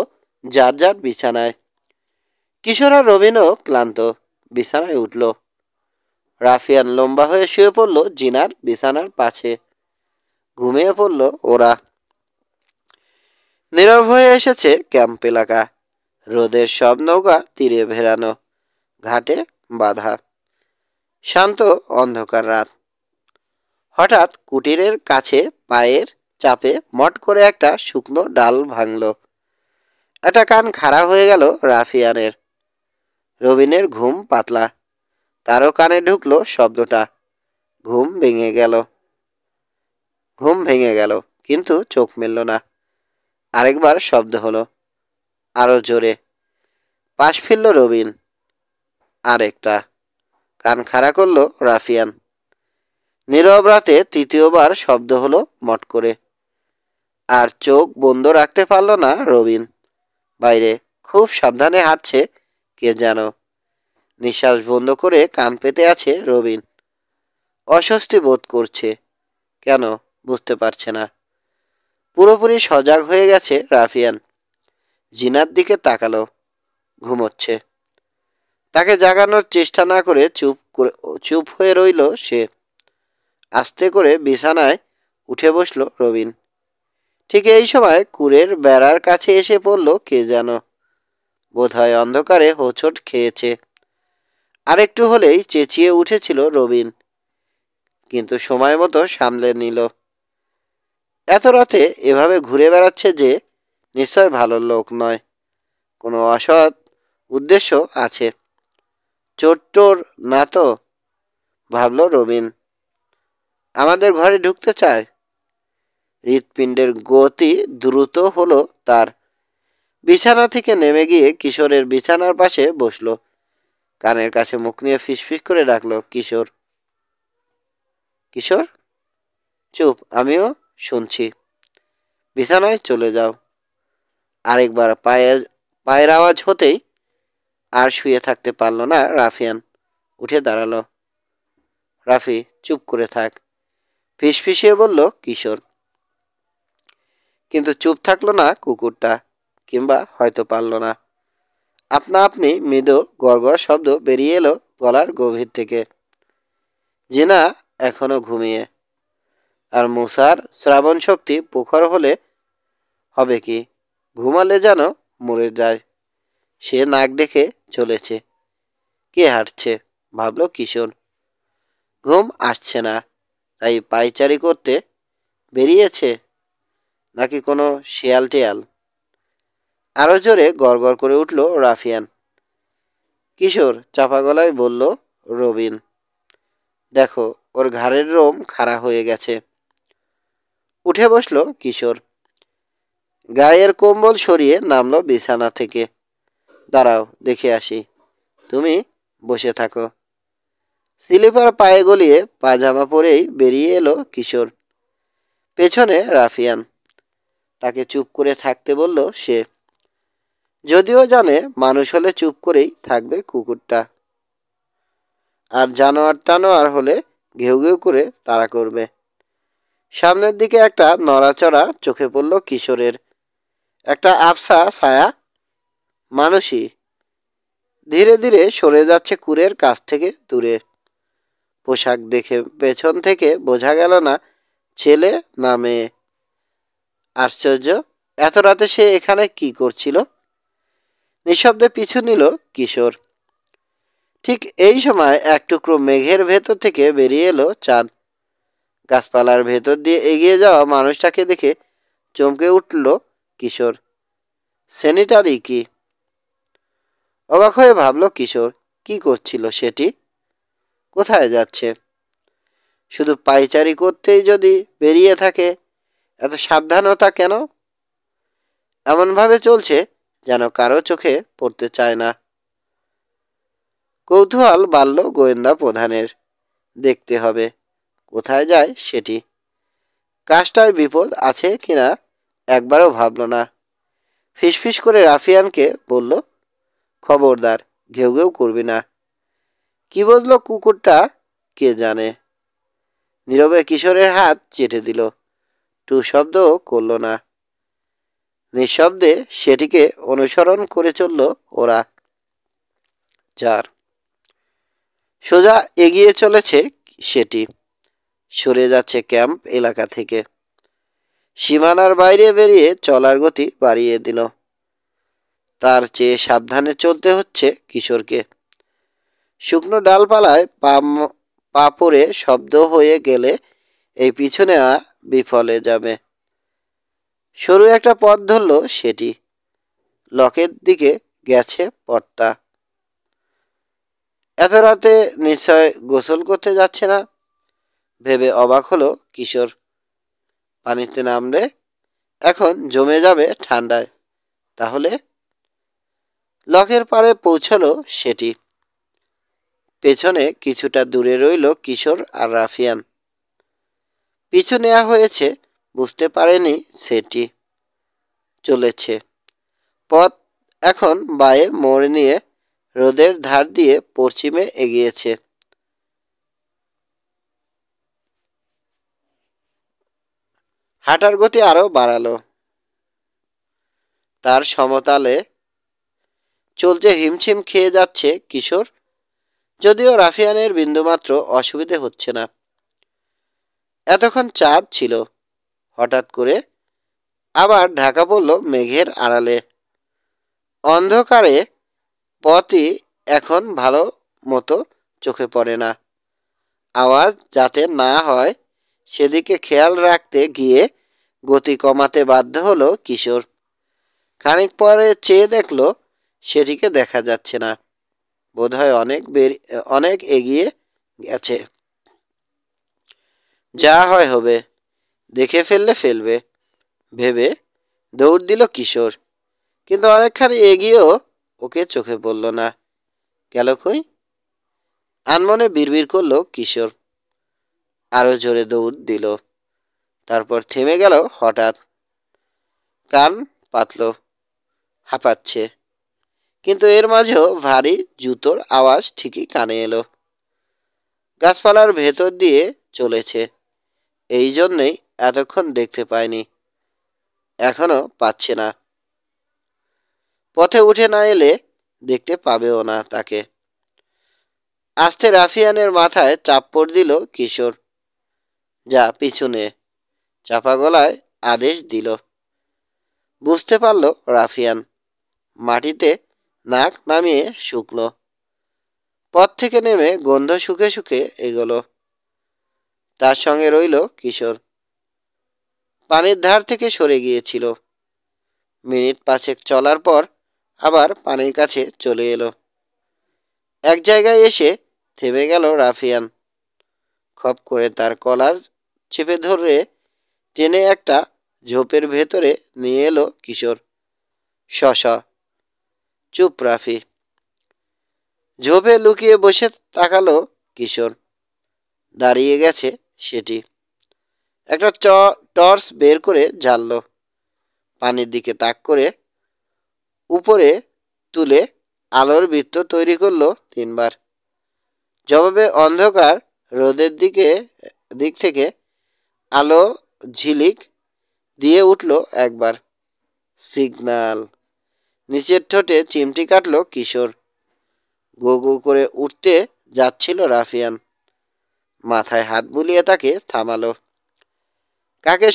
যার যার বিছানায়। কিশোর আর রবিনও ক্লান্ত, বিছানায় উঠল। রাফিয়ান লম্বা হয়ে শুয়ে পড়ল জিনার বিছানার পাশে। ঘুমিয়ে পড়ল ওরা। নীরব হয়ে এসেছে ক্যাম্প এলাকা। রোদের সব নৌকা তীরে ভেড়ানো, ঘাটে বাঁধা। শান্ত অন্ধকার রাত। হঠাৎ কুটিরের কাছে পায়ের চাপে মট করে একটা শুকনো ডাল ভাঙল। একটা কান খাড়া হয়ে গেল রাফিয়ানের। রবিনের ঘুম পাতলা। তারও কানে ঢুকলো শব্দটা। ঘুম ভেঙে গেল, কিন্তু চোখ মেলল না। আরেকবার শব্দ হলো, আরো জোরে। পাশ ফিরল রবিন। আরেকটা। কান খাড়া করলো রাফিয়ান। নীরব রাতে তৃতীয়বার শব্দ হলো মট করে। আর চোখ বন্ধ রাখতে পারল না রবিন। বাইরে খুব সাবধানে হাঁটছে কে যেন। নিঃশ্বাস বন্ধ করে কান পেতে আছে রবিন। অস্বস্তি বোধ করছে। কেন বুঝতে পারছে না। পুরোপুরি সজাগ হয়ে গেছে রাফিয়ান। জিনার দিকে তাকালো, ঘুমোচ্ছে। তাকে জাগানোর চেষ্টা না করে চুপ হয়ে রইল সে। আস্তে করে বিছানায় উঠে বসল রবিন। ঠিক এই সময় কুঁড়ের বেড়ার কাছে এসে পড়ল কে যেন। বোধহয় অন্ধকারে হোঁচট খেয়েছে। আরেকটু হলেই চেঁচিয়ে উঠেছিল রবিন, কিন্তু সময় মতো সামলে নিল। এত রাতে এভাবে ঘুরে বেড়াচ্ছে যে নিশ্চয় ভালো লোক নয়, কোনো অসৎ উদ্দেশ্য আছে। চোর টোর না তো, ভাবল রবিন। আমাদের ঘরে ঢুকতে চায়। হৃৎপিণ্ডের গতি দ্রুত হলো তার। বিছানা থেকে নেমে গিয়ে কিশোরের বিছানার পাশে বসল। কানের কাছে মুখ নিয়ে ফিসফিস করে ডাকল, কিশোর। কিশোর, চুপ, আমিও শুনছি। বিছানায় চলে যাও। আরেকবার পায়ের আওয়াজ হতেই আর শুয়ে থাকতে পারল না রাফিয়ান। উঠে দাঁড়ালো। রাফি, চুপ করে থাক, ফিসফিসিয়ে বলল কিশোর। কিন্তু চুপ থাকলো না কুকুরটা, কিংবা হয়তো পারল না। আপনা আপনি মৃদু গড়গড় শব্দ বেরিয়ে এলো গলার গভীর থেকে। জিনা এখনো ঘুমিয়ে। আর মুসার শ্রাবণ শক্তি প্রখর হলে হবে কি, ঘুমালে যেন মরে যায়। সে নাক ডেকে চলেছে। কে হাঁটছে, ভাবল কিশোর। ঘুম আসছে না, তাই পায়চারি করতে বেরিয়েছে, নাকি কোনো শেয়াল টেয়াল। আরো জোরে গড়গড় করে উঠল রাফিয়ান। কিশোর, চাপা গলায় বলল রবিন। দেখো, ওর ঘাড়ের লোম খাড়া হয়ে গেছে। উঠে বসল কিশোর। গায়ের কম্বল সরিয়ে নামল বিছানা থেকে। দাঁড়াও, দেখে আসি। তুমি বসে থাকো। স্লিপার পায়ে গলিয়ে পাজামা পরেই বেরিয়ে এলো কিশোর। পেছনে রাফিয়ান। তাকে চুপ করে থাকতে বলল সে। যদিও জানে মানুষ হলে চুপ করেই থাকবে কুকুরটা, আর জানোয়ার টানোয়ার হলে ঘেউ ঘেউ করে তাড়া করবে। সামনের দিকে একটা নড়াচড়া চোখে পড়ল কিশোরের। একটা আবছা ছায়া, মানুষই। ধীরে ধীরে সরে যাচ্ছে কুঁড়ের কাছ থেকে দূরে। পোশাক দেখে পেছন থেকে বোঝা গেল না ছেলে না মেয়ে। আশ্চর্য, এত রাতে সে এখানে কি করছিল? নিঃশব্দে পিছু নিল কিশোর। ঠিক এই সময় এক টুকরো মেঘের ভেতর থেকে বেরিয়ে এলো চাঁদ। গাছপালার ভেতর দিয়ে এগিয়ে যাওয়া মানুষটাকে দেখে চমকে উঠল কিশোর। স্যানিটারি কি? অবাক হয়ে ভাবল কিশোর, কি করছিল সেটি? কোথায় যাচ্ছে? শুধু পায়চারি করতেই যদি বেরিয়ে থাকে, এত সাবধানতা কেন? এমনভাবে চলছে যেন কারো চোখে পড়তে চায় না। কৌতূহল বাড়ল গোয়েন্দা প্রধানের। দেখতে হবে কোথায় যায় সেটি। কাজটায় বিপদ আছে কিনা একবারও ভাবল না। ফিসফিস করে রাফিয়ানকে বলল, খবরদার, ঘেউ ঘেউ করবি না। কি বুঝলো কুকুরটা কে জানে। নীরবে কিশোরের হাত চেটে দিল। টু শব্দও করল না। নিঃশব্দে সেটিকে অনুসরণ করে চলল ওরা। চার। সোজা এগিয়ে চলেছে সেটি। সরে যাচ্ছে ক্যাম্প এলাকা থেকে। সীমানার বাইরে বেরিয়ে চলার গতি বাড়িয়ে দিল। তার চেয়ে সাবধানে চলতে হচ্ছে কিশোরকে। শুকনো ডালপালায় পা পড়ে শব্দ হয়ে গেলে এই পিছনে বিফলে যাবে। সরু একটা পথ ধরল সেটি। লকের দিকে গেছে পথটা। এত রাতে নিশ্চয় গোসল করতে যাচ্ছে না, ভেবে অবাক হলো কিশোর। পানিতে নামলে এখন জমে যাবে ঠান্ডায়। তাহলে লকের পাড়ে পৌঁছলো সেটি। পেছনে কিছুটা দূরে রইল কিশোর আর রাফিয়ান। পিছু নেওয়া হয়েছে বুঝতে পারেনি সেটি। চলেছে। পথ এখন বায়ে মোড় নিয়ে রোদের ধার দিয়ে পশ্চিমে এগিয়েছে। হাঁটার গতি আরো বাড়ালো। তার সমতালে চলছে হিমশিম খেয়ে যাচ্ছে কিশোর, যদিও রাফিয়ানের বিন্দুমাত্র অসুবিধে হচ্ছে না। এতক্ষণ চাঁদ ছিল, হঠাৎ করে আবার ঢাকা পড়ল মেঘের আড়ালে। অন্ধকারে পথই এখন ভালো মতো চোখে পড়ে না। আওয়াজ যাতে না হয় সেদিকে খেয়াল রাখতে গিয়ে গতি কমাতে বাধ্য হলো কিশোর। খানিক পরে চেয়ে দেখল সেটিকে দেখা যাচ্ছে না, বোধহয় অনেক এগিয়ে গেছে। যা হয় হবে, দেখে ফেললে ফেলবে ভেবে দৌড় দিল কিশোর। কিন্তু অনেকখানি এগিয়েও ওকে চোখে পড়ল না। গেল কই? আনমনে বিড়বিড় করল কিশোর। আরো জোরে দৌড় দিল। তারপর থেমে গেল হঠাৎ। কান পাতল, হাঁপাচ্ছে। কিন্তু এর মাঝেও ভারী জুতোর আওয়াজ ঠিকই কানে এলো। গাছপালার ভেতর দিয়ে চলেছে, এই জন্যেই এতক্ষণ দেখতে পায়নি, এখনো পাচ্ছে না। পথে উঠে না এলে দেখতে পাবেও না তাকে। আস্তে রাফিয়ানের মাথায় চাপ্পড় দিল কিশোর। যা পিছনে, চাপা গলায় আদেশ দিল। বুঝতে পারল রাফিয়ান। মাটিতে নাক নামিয়ে শুকল। পথ থেকে নেমে গন্ধ শুকে শুকে এগোলো। তার সঙ্গে রইল কিশোর। পানির ধার থেকে সরে গিয়েছিল। মিনিট পাঁচেক চলার পর আবার পানির কাছে চলে এলো। এক জায়গায় এসে থেমে গেল রাফিয়ান। খপ করে তার কলার চেপে ধরে টেনে একটা ঝোপের ভেতরে নিয়ে এলো কিশোর। শশ, চুপ রাফি। ঝোপে লুকিয়ে বসে তাকালো কিশোর। দাঁড়িয়ে গেছে সেটি। একটা টর্চ বের করে জ্বাললো। পানির দিকে তাক করে উপরে তুলে আলোর বৃত্ত তৈরি করলো তিনবার। জবাবে অন্ধকার রোদের দিক থেকে আলো ঝিলিক দিয়ে উঠল একবার। সিগনাল। নিচের ঠোঁটে চিমটি কাটল কিশোর। গো গো করে উঠতে যাচ্ছিল রাফিয়ান। মাথায় হাত বুলিয়ে তাকে থামালো। কাকে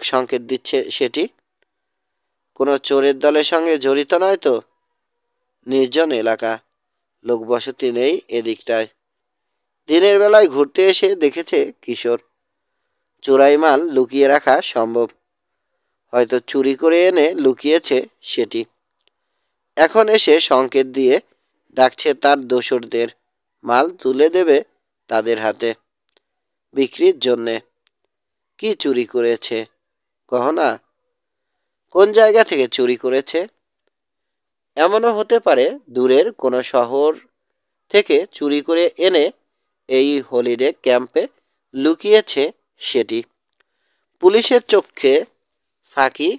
সংকেত দিচ্ছে সেটি? কোনো চোরের দলের সঙ্গে জড়িত নয় তো? নির্জন এলাকা, লোকবসতি নেই এদিকটায়। দিনের বেলায় ঘুরতে এসে দেখেছে কিশোর। চোরাই মাল লুকিয়ে রাখা সম্ভব। হয়তো চুরি করে এনে লুকিয়েছে সেটি। এখন এসে সংকেত দিয়ে ডাকছে তার দোসরদের। মাল তুলে দেবে তাদের হাতে বিক্রির জন্যে। কি চুরি করেছে? গহনা? কোন জায়গা থেকে চুরি করেছে? এমনও হতে পারে দূরের কোনো শহর থেকে চুরি করে এনে এই হলিডে ক্যাম্পে লুকিয়েছে সেটি। পুলিশের চোখে ফাঁকি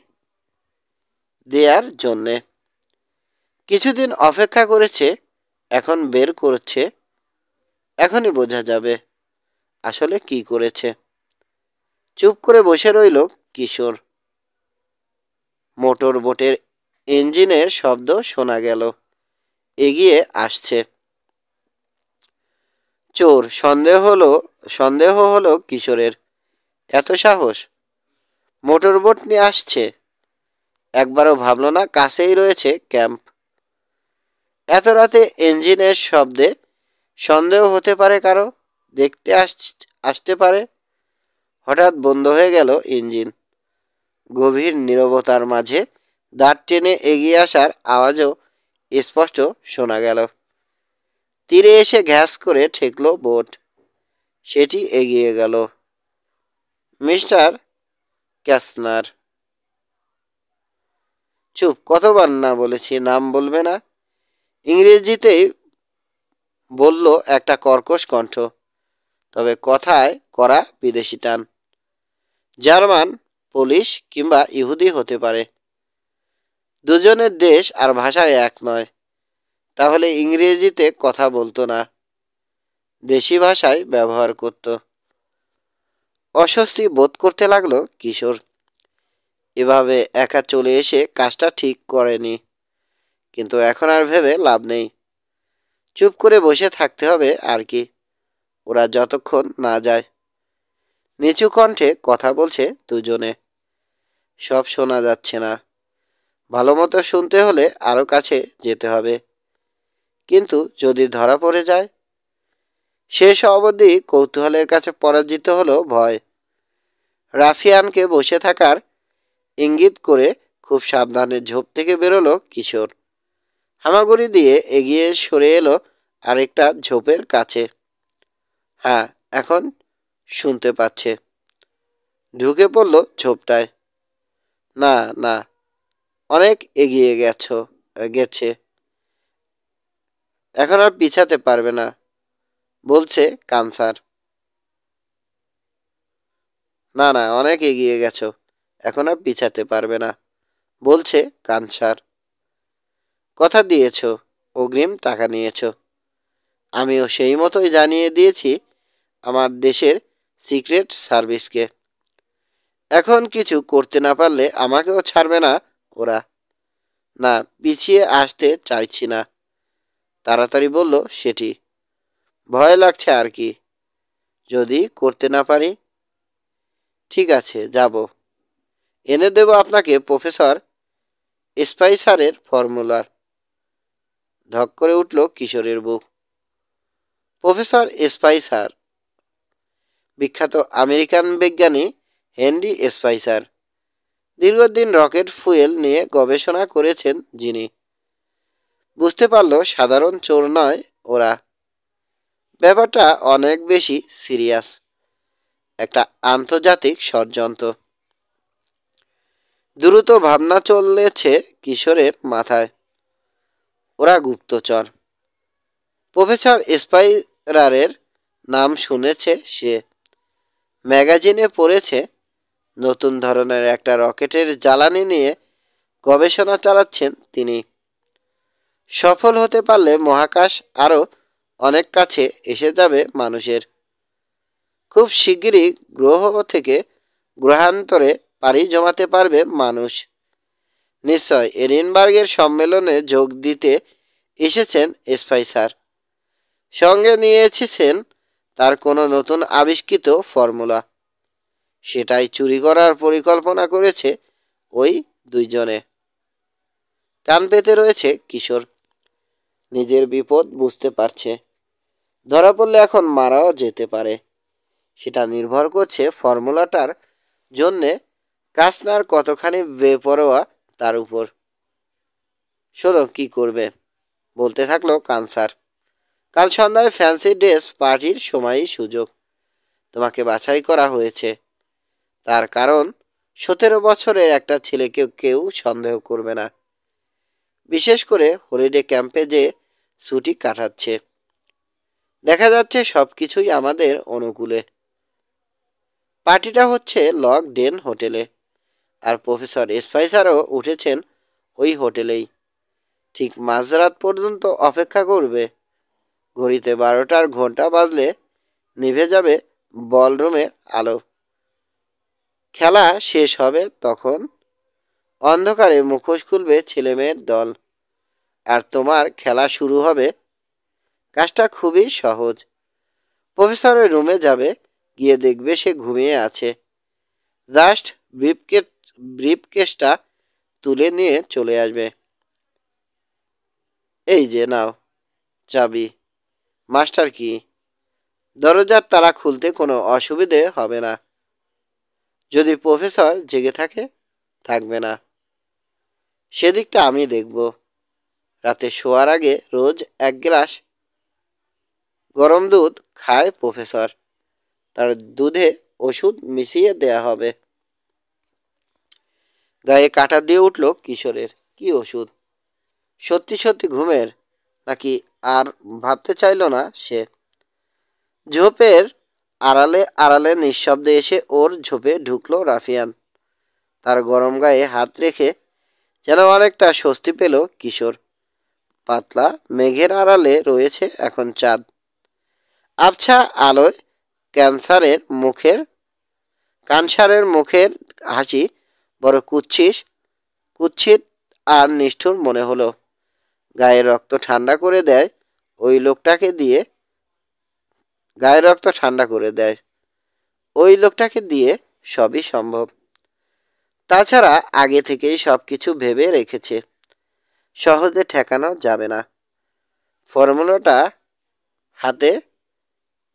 দেওয়ার জন্যে। কিছুদিন অপেক্ষা করেছে, এখন বের করছে। এখনই বোঝা যাবে আসলে কি করেছে। চুপ করে বসে রইল কিশোর। মোটর বোটের ইঞ্জিনের শব্দ শোনা গেল। এগিয়ে আসছে চোর। সন্দেহ হলো কিশোরের। এত সাহস! মোটর বোট নিয়ে আসছে। একবারও ভাবল না কাছেই রয়েছে ক্যাম্প। এত রাতে ইঞ্জিনের শব্দে সন্দেহ হতে পারে কারো। দেখতে আসতে পারে। হঠাৎ বন্ধ হয়ে গেল ইঞ্জিন। গভীর নীরবতার মাঝে দাঁত টেনে এগিয়ে আসার আওয়াজও স্পষ্ট শোনা গেল। তীরে এসে ঘ্যাস করে ঠেকল বোট। সেটি এগিয়ে গেল। মিস্টার ক্যাসনার। চুপ, কতবার না বলেছি নাম বলবে না? ইংরেজিতেই বলল একটা কর্কশ কণ্ঠ, তবে কথায় করা বিদেশি টান। জার্মান, পুলিশ কিংবা ইহুদি হতে পারে। দুজনের দেশ আর ভাষায় এক নয়। তাহলে ইংরেজিতে কথা বলতো না, দেশি ভাষায় ব্যবহার করত। অস্বস্তি বোধ করতে লাগলো কিশোর। এভাবে একা চলে এসে কাজটা ঠিক করেনি, কিন্তু এখন আর ভেবে লাভ নেই। চুপ করে বসে থাকতে হবে আর কি, ওরা যতক্ষণ না যায়। নিচু কণ্ঠে কথা বলছে দুজনে, সব শোনা যাচ্ছে না। ভালো মতো শুনতে হলে আরো কাছে যেতে হবে, কিন্তু যদি ধরা পড়ে যায়। শেষ অবধি কৌতূহলের কাছে পরাজিত হলো ভয়। রাফিয়ানকে বসে থাকার ইঙ্গিত করে খুব সাবধানে ঝোপ থেকে বেরোলো কিশোর। হামাগুড়ি দিয়ে এগিয়ে সরে এলো আরেকটা ঝোপের কাছে। হ্যাঁ, এখন শুনতে পাচ্ছে। ঢুকে পড়ল ঝোপটায়। না না, অনেক এগিয়ে গেছে, এখন আর পিছাতে পারবে না, বলছে কানসার। না না, অনেক এগিয়ে গেছো, এখন আর পিছাতে পারবে না, বলছে কানসার। কথা দিয়েছ, অগ্রিম টাকা নিয়েছ। আমিও সেই মতোই জানিয়ে দিয়েছি আমার দেশের সিক্রেট সার্ভিসকে। এখন কিছু করতে না পারলে আমাকেও ছাড়বে না ওরা। না, পিছিয়ে আসতে চাইছি না, তাড়াতাড়ি বলল সেটি। ভয় লাগছে আর কি, যদি করতে না পারি। ঠিক আছে, যাব। এনে দেব আপনাকে প্রফেসর স্পাইসারের ফর্মুলার। ধক করে উঠল কিশোরের বুক। প্রফেসর স্পাইসার, বিখ্যাত আমেরিকান বিজ্ঞানী হেনরি স্পাইসার। দীর্ঘদিন রকেট ফুয়েল নিয়ে গবেষণা করেছেন যিনি। বুঝতে পারল সাধারণ চোর নয় ওরা। ব্যাপারটা অনেক বেশি সিরিয়াস, একটা আন্তর্জাতিক ষড়যন্ত্র। দ্রুত ভাবনা চলেছে কিশোরের মাথায়। ওরা গুপ্তচর। প্রফেসর স্পাইরারের নাম শুনেছে সে, ম্যাগাজিনে পড়েছে। নতুন ধরনের একটা রকেটের জ্বালানি নিয়ে গবেষণা চালাচ্ছেন তিনি। সফল হতে পারলে মহাকাশ আরও অনেক কাছে এসে যাবে মানুষের। খুব শিগগিরই গ্রহ থেকে গ্রহান্তরে পাড়ি জমাতে পারবে মানুষ। নিশ্চয় এডিনবার্গের সম্মেলনে যোগ দিতে এসেছেন স্পাইসার। সঙ্গে নিয়ে এসেছেন তার কোনো নতুন আবিষ্কৃত ফর্মুলা। সেটাই চুরি করার পরিকল্পনা করেছে ওই দুইজনে। কান পেতে রয়েছে কিশোর। নিজের বিপদ বুঝতে পারছে। ধরা পড়লে এখন মারাও যেতে পারে। সেটা নির্ভর করছে ফর্মুলাটার জন্যে কাসনার কতখানি বেপরোয়া তার উপর। শোনো কি করবে, বলতে থাকলো কানসার। কাল সন্ধ্যায় ফ্যান্সি ড্রেস পার্টির সময়ই সুযোগ। তোমাকে বাছাই করা হয়েছে, তার কারণ 17 বছরের একটা ছেলেকে কেউ সন্দেহ করবে না। বিশেষ করে হলিডে ক্যাম্পে যে ছুটি কাটাচ্ছে। দেখা যাচ্ছে সব কিছুই আমাদের অনুকূলে। পার্টিটা হচ্ছে লক ডেন হোটেলে, আর প্রফেসর স্পাইসারও উঠেছেন ওই হোটেলেই। ঠিক মাঝরাত পর্যন্ত অপেক্ষা করবে। ঘড়িতে 12টার ঘন্টা বাজলে নিভে যাবে বলরুমের আলো। খেলা শেষ হবে তখন। অন্ধকারে মুখোশ খুলবে ছেলেমেয়ের দল, আর তোমার খেলা শুরু হবে। কাজটা খুবই সহজ। প্রফেসরের রুমে যাবে, গিয়ে দেখবে সে ঘুমিয়ে আছে। জাস্ট ব্রিফকেসটা তুলে নিয়ে চলে আসবে। এই যে নাও চাবি, মাস্টার কি। দরজার তালা খুলতে কোনো অসুবিধে হবে না। যদি প্রফেসর জেগে থাকে, থাকবে না, সেদিকটা আমি দেখব। রাতে শোয়ার আগে রোজ 1 গ্লাস গরম দুধ খায় প্রফেসর। তার দুধে ওষুধ মিশিয়ে দেয়া হবে। গায়ে কাঁটা দিয়ে উঠল কিশোরের। কি ওষুধ? সত্যি সত্যি ঘুমের, নাকি আর ভাবতে চাইল না সে। ঝোপের আড়ালে আড়ালে নিঃশব্দে এসে ওর ঝোপে ঢুকলো রাফিয়ান। তার গরম গায়ে হাত রেখে যেন অনেকটা স্বস্তি পেল কিশোর। পাতলা মেঘের আড়ালে রয়েছে এখন চাঁদ। আবছা আলোয় ক্যান্সারের মুখের কানসারের মুখের হাসি বড় কুৎসিত আর নিষ্ঠুর মনে হলো। গায়ের রক্ত ঠান্ডা করে দেয় ওই লোকটাকে দিয়ে গায়ের রক্ত ঠান্ডা করে দেয় ওই লোকটাকে দিয়ে সবই সম্ভব। তাছাড়া আগে থেকেই সব কিছু ভেবে রেখেছে, সহজে ঠেকানো যাবে না। ফর্মুলাটা হাতে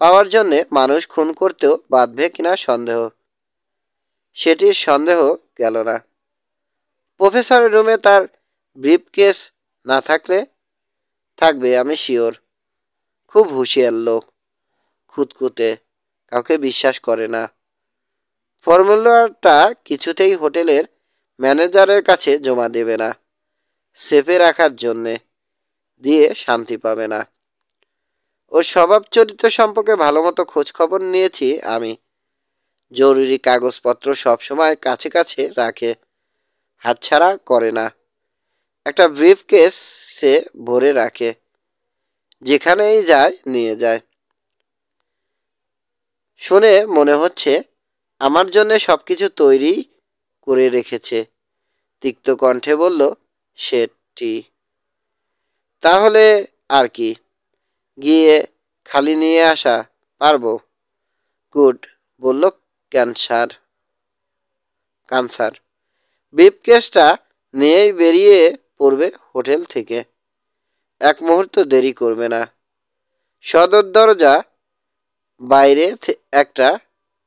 পাওয়ার জন্যে মানুষ খুন করতেও বাঁধবে কিনা সন্দেহ। সেটির সন্দেহ গেল না। প্রফেসরের রুমে তার ব্রিফকেস না থাকবে আমি শিওর। খুব হুঁশিয়ার লোক, খুঁতখুঁতে, কাউকে বিশ্বাস করে না। ফর্মুলাটা কিছুতেই হোটেলের ম্যানেজারের কাছে জমা দেবে না, সেফে রাখার জন্যে, দিয়ে শান্তি পাবে না। ওর স্বভাব চরিত্র সম্পর্কে ভালো মতো খোঁজখবর নিয়েছি আমি। জরুরি কাগজপত্র সবসময় কাছে কাছে রাখে, হাতছাড়া করে না। একটা ব্রিফ কেস সে ভরে রাখে, যেখানেই যায় নিয়ে যায়। শুনে মনে হচ্ছে আমার জন্য সব কিছু তৈরি করে রেখেছে। তিক্ত কণ্ঠে বলল সেটি। তাহলে আর কি, গিয়ে খালি নিয়ে আসা পারবো? গুড, বলল কানসার। ব্রিফকেসটা নিয়েই বেরিয়ে পড়বে হোটেল থেকে। এক মুহূর্ত দেরি করবে না। সদর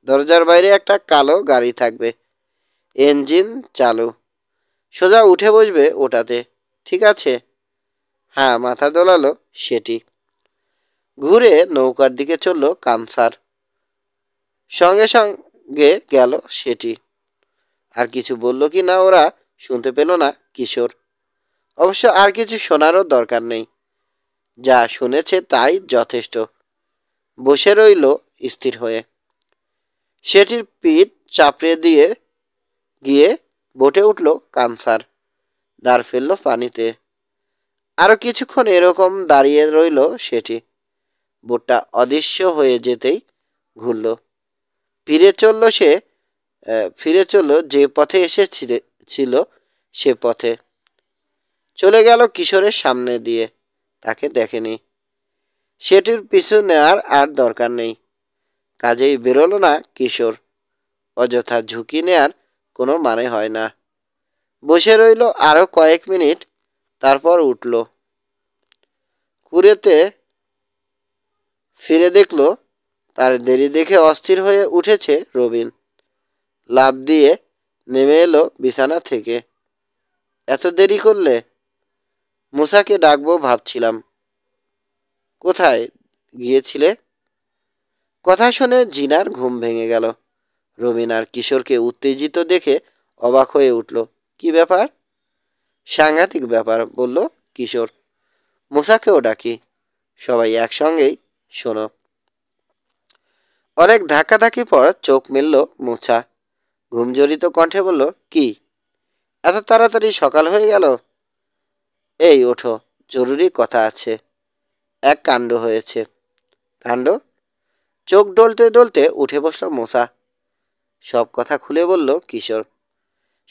দরজার বাইরে একটা কালো গাড়ি থাকবে, ইঞ্জিন চালু। সোজা উঠে বসবে ওটাতে, ঠিক আছে? হ্যাঁ, মাথা দোলালো সেটি। ঘুরে নৌকার দিকে চলল কানসার। সঙ্গে সঙ্গে গেল সেটি। আর কিছু বলল কি না ওরা শুনতে পেল না কিশোর। অবশ্য আর কিছু শোনারও দরকার নেই, যা শুনেছে তাই যথেষ্ট। বসে রইল স্থির হয়ে। সেটির পিঠ চাপড়ে দিয়ে গিয়ে বোটে উঠল কানসার। দাঁড় ফেলল পানিতে। আরো কিছুক্ষণ এরকম দাঁড়িয়ে রইল সেটি। বোটটা অদৃশ্য হয়ে যেতেই ঘুরল। ফিরে চলল যে পথে এসেছিল সে পথে। চলে গেল কিশোরের সামনে দিয়ে, তাকে দেখেনি। সেটির পিছু নেওয়ার আর দরকার নেই। কাজেই বেরোলো না কিশোর। অযথা ঝুঁকি নেয়ার কোনো মানে হয় না। বসে রইল আরো কয়েক মিনিট, তারপর উঠল। কুড়েতে ফিরে দেখল তার দেরি দেখে অস্থির হয়ে উঠেছে রবিন। লাফ দিয়ে নেমে এলো বিছানা থেকে। এত দেরি করলে? মুসাকে ডাকবো ভাবছিলাম। কোথায় গিয়েছিলে? কথা শুনে জিনার ঘুম ভেঙে গেল। রবিন আর কিশোরকে উত্তেজিত দেখে অবাক হয়ে উঠল। কি ব্যাপার? সাংঘাতিক ব্যাপার, বলল কিশোর। মুসাকেও ডাকি, সবাই একসঙ্গেই শোনো। অনেক ধাক্কাধাক্কি পর চোখ মেলল মুসা। ঘুমজড়িত কণ্ঠে বলল, কি এত তাড়াতাড়ি সকাল হয়ে গেল? এই ওঠো, জরুরি কথা আছে। এক কাণ্ড হয়েছে। কাণ্ড? চোখ ডলতে ডলতে উঠে বসল মুসা। সব কথা খুলে বলল কিশোর।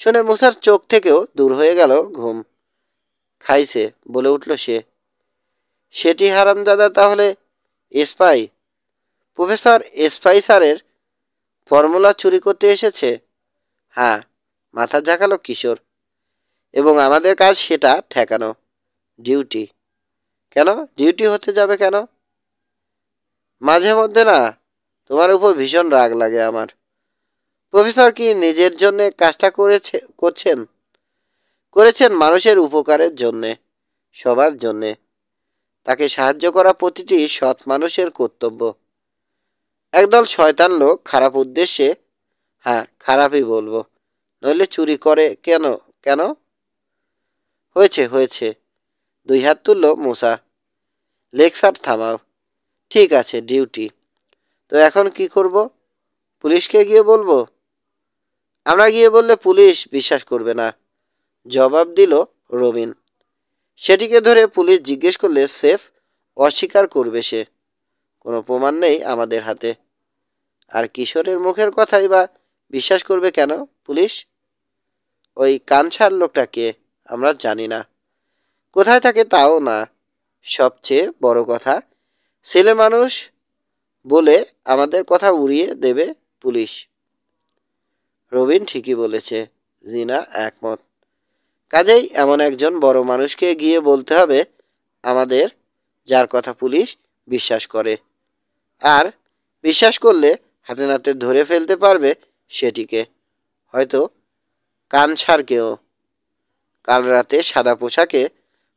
শুনে মুসার চোখ থেকেও দূর হয়ে গেল ঘুম। খাইছে, বলে উঠল সে। সেটি হারামজাদা তাহলে স্পাই? প্রফেসর স্পাইসারের ফর্মুলা চুরি করতে এসেছে? হ্যাঁ, মাথা ঝাঁকালো কিশোর। এবং আমাদের কাজ সেটা ঠেকানো। ডিউটি। কেন ডিউটি হতে যাবে কেন? মাঝে মধ্যে না তোমার উপর ভীষণ রাগ লাগে আমার। প্রফেসর কি নিজের জন্যে কাজটা করেছেন মানুষের উপকারের জন্যে, সবার জন্যে। তাকে সাহায্য করা প্রতিটি সৎ মানুষের কর্তব্য। একদল শয়তান লোক খারাপ উদ্দেশ্যে, হ্যাঁ খারাপই বলবো, নইলে চুরি করে কেন? কেন? হয়েছে। দুই হাত তুলল মুসা। লেকচার থামাও। ঠিক আছে, ডিউটি। তো এখন কি করব? পুলিশকে গিয়ে বলবো? আমরা গিয়ে বললে পুলিশ বিশ্বাস করবে না, জবাব দিল রবিন। সেটিকে ধরে পুলিশ জিজ্ঞেস করলে সেফ অস্বীকার করবে সে। কোনো প্রমাণ নেই আমাদের হাতে। আর কিশোরের মুখের কথাই বা বিশ্বাস করবে কেন পুলিশ? ওই কানছাড় লোকটা কে আমরা জানি না, কোথায় থাকে তাও না। সবচেয়ে বড় কথা, ছেলে মানুষ বলে আমাদের কথা উড়িয়ে দেবে পুলিশ। রবিন ঠিকই বলেছে, জিনা একমত। কাজেই এমন একজন বড় মানুষকে গিয়ে বলতে হবে আমাদের, যার কথা পুলিশ বিশ্বাস করে। আর বিশ্বাস করলে হাতে নাতে ধরে ফেলতে পারবে সেটিকে, হয়তো কানছাড়কেও। কাল রাতে সাদা পোশাকে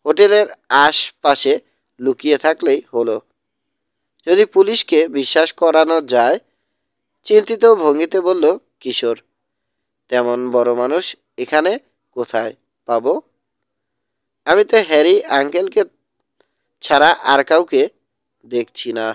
হোটেলের আশপাশে লুকিয়ে থাকলেই হলো। যদি পুলিশকে বিশ্বাস করানো যায়, চিন্তিত ভঙ্গিতে বলল কিশোর। তেমন বড় মানুষ এখানে কোথায় পাবো? আমি তো হ্যারি আঙ্কেলকে ছাড়া আর কাউকে দেখছি না।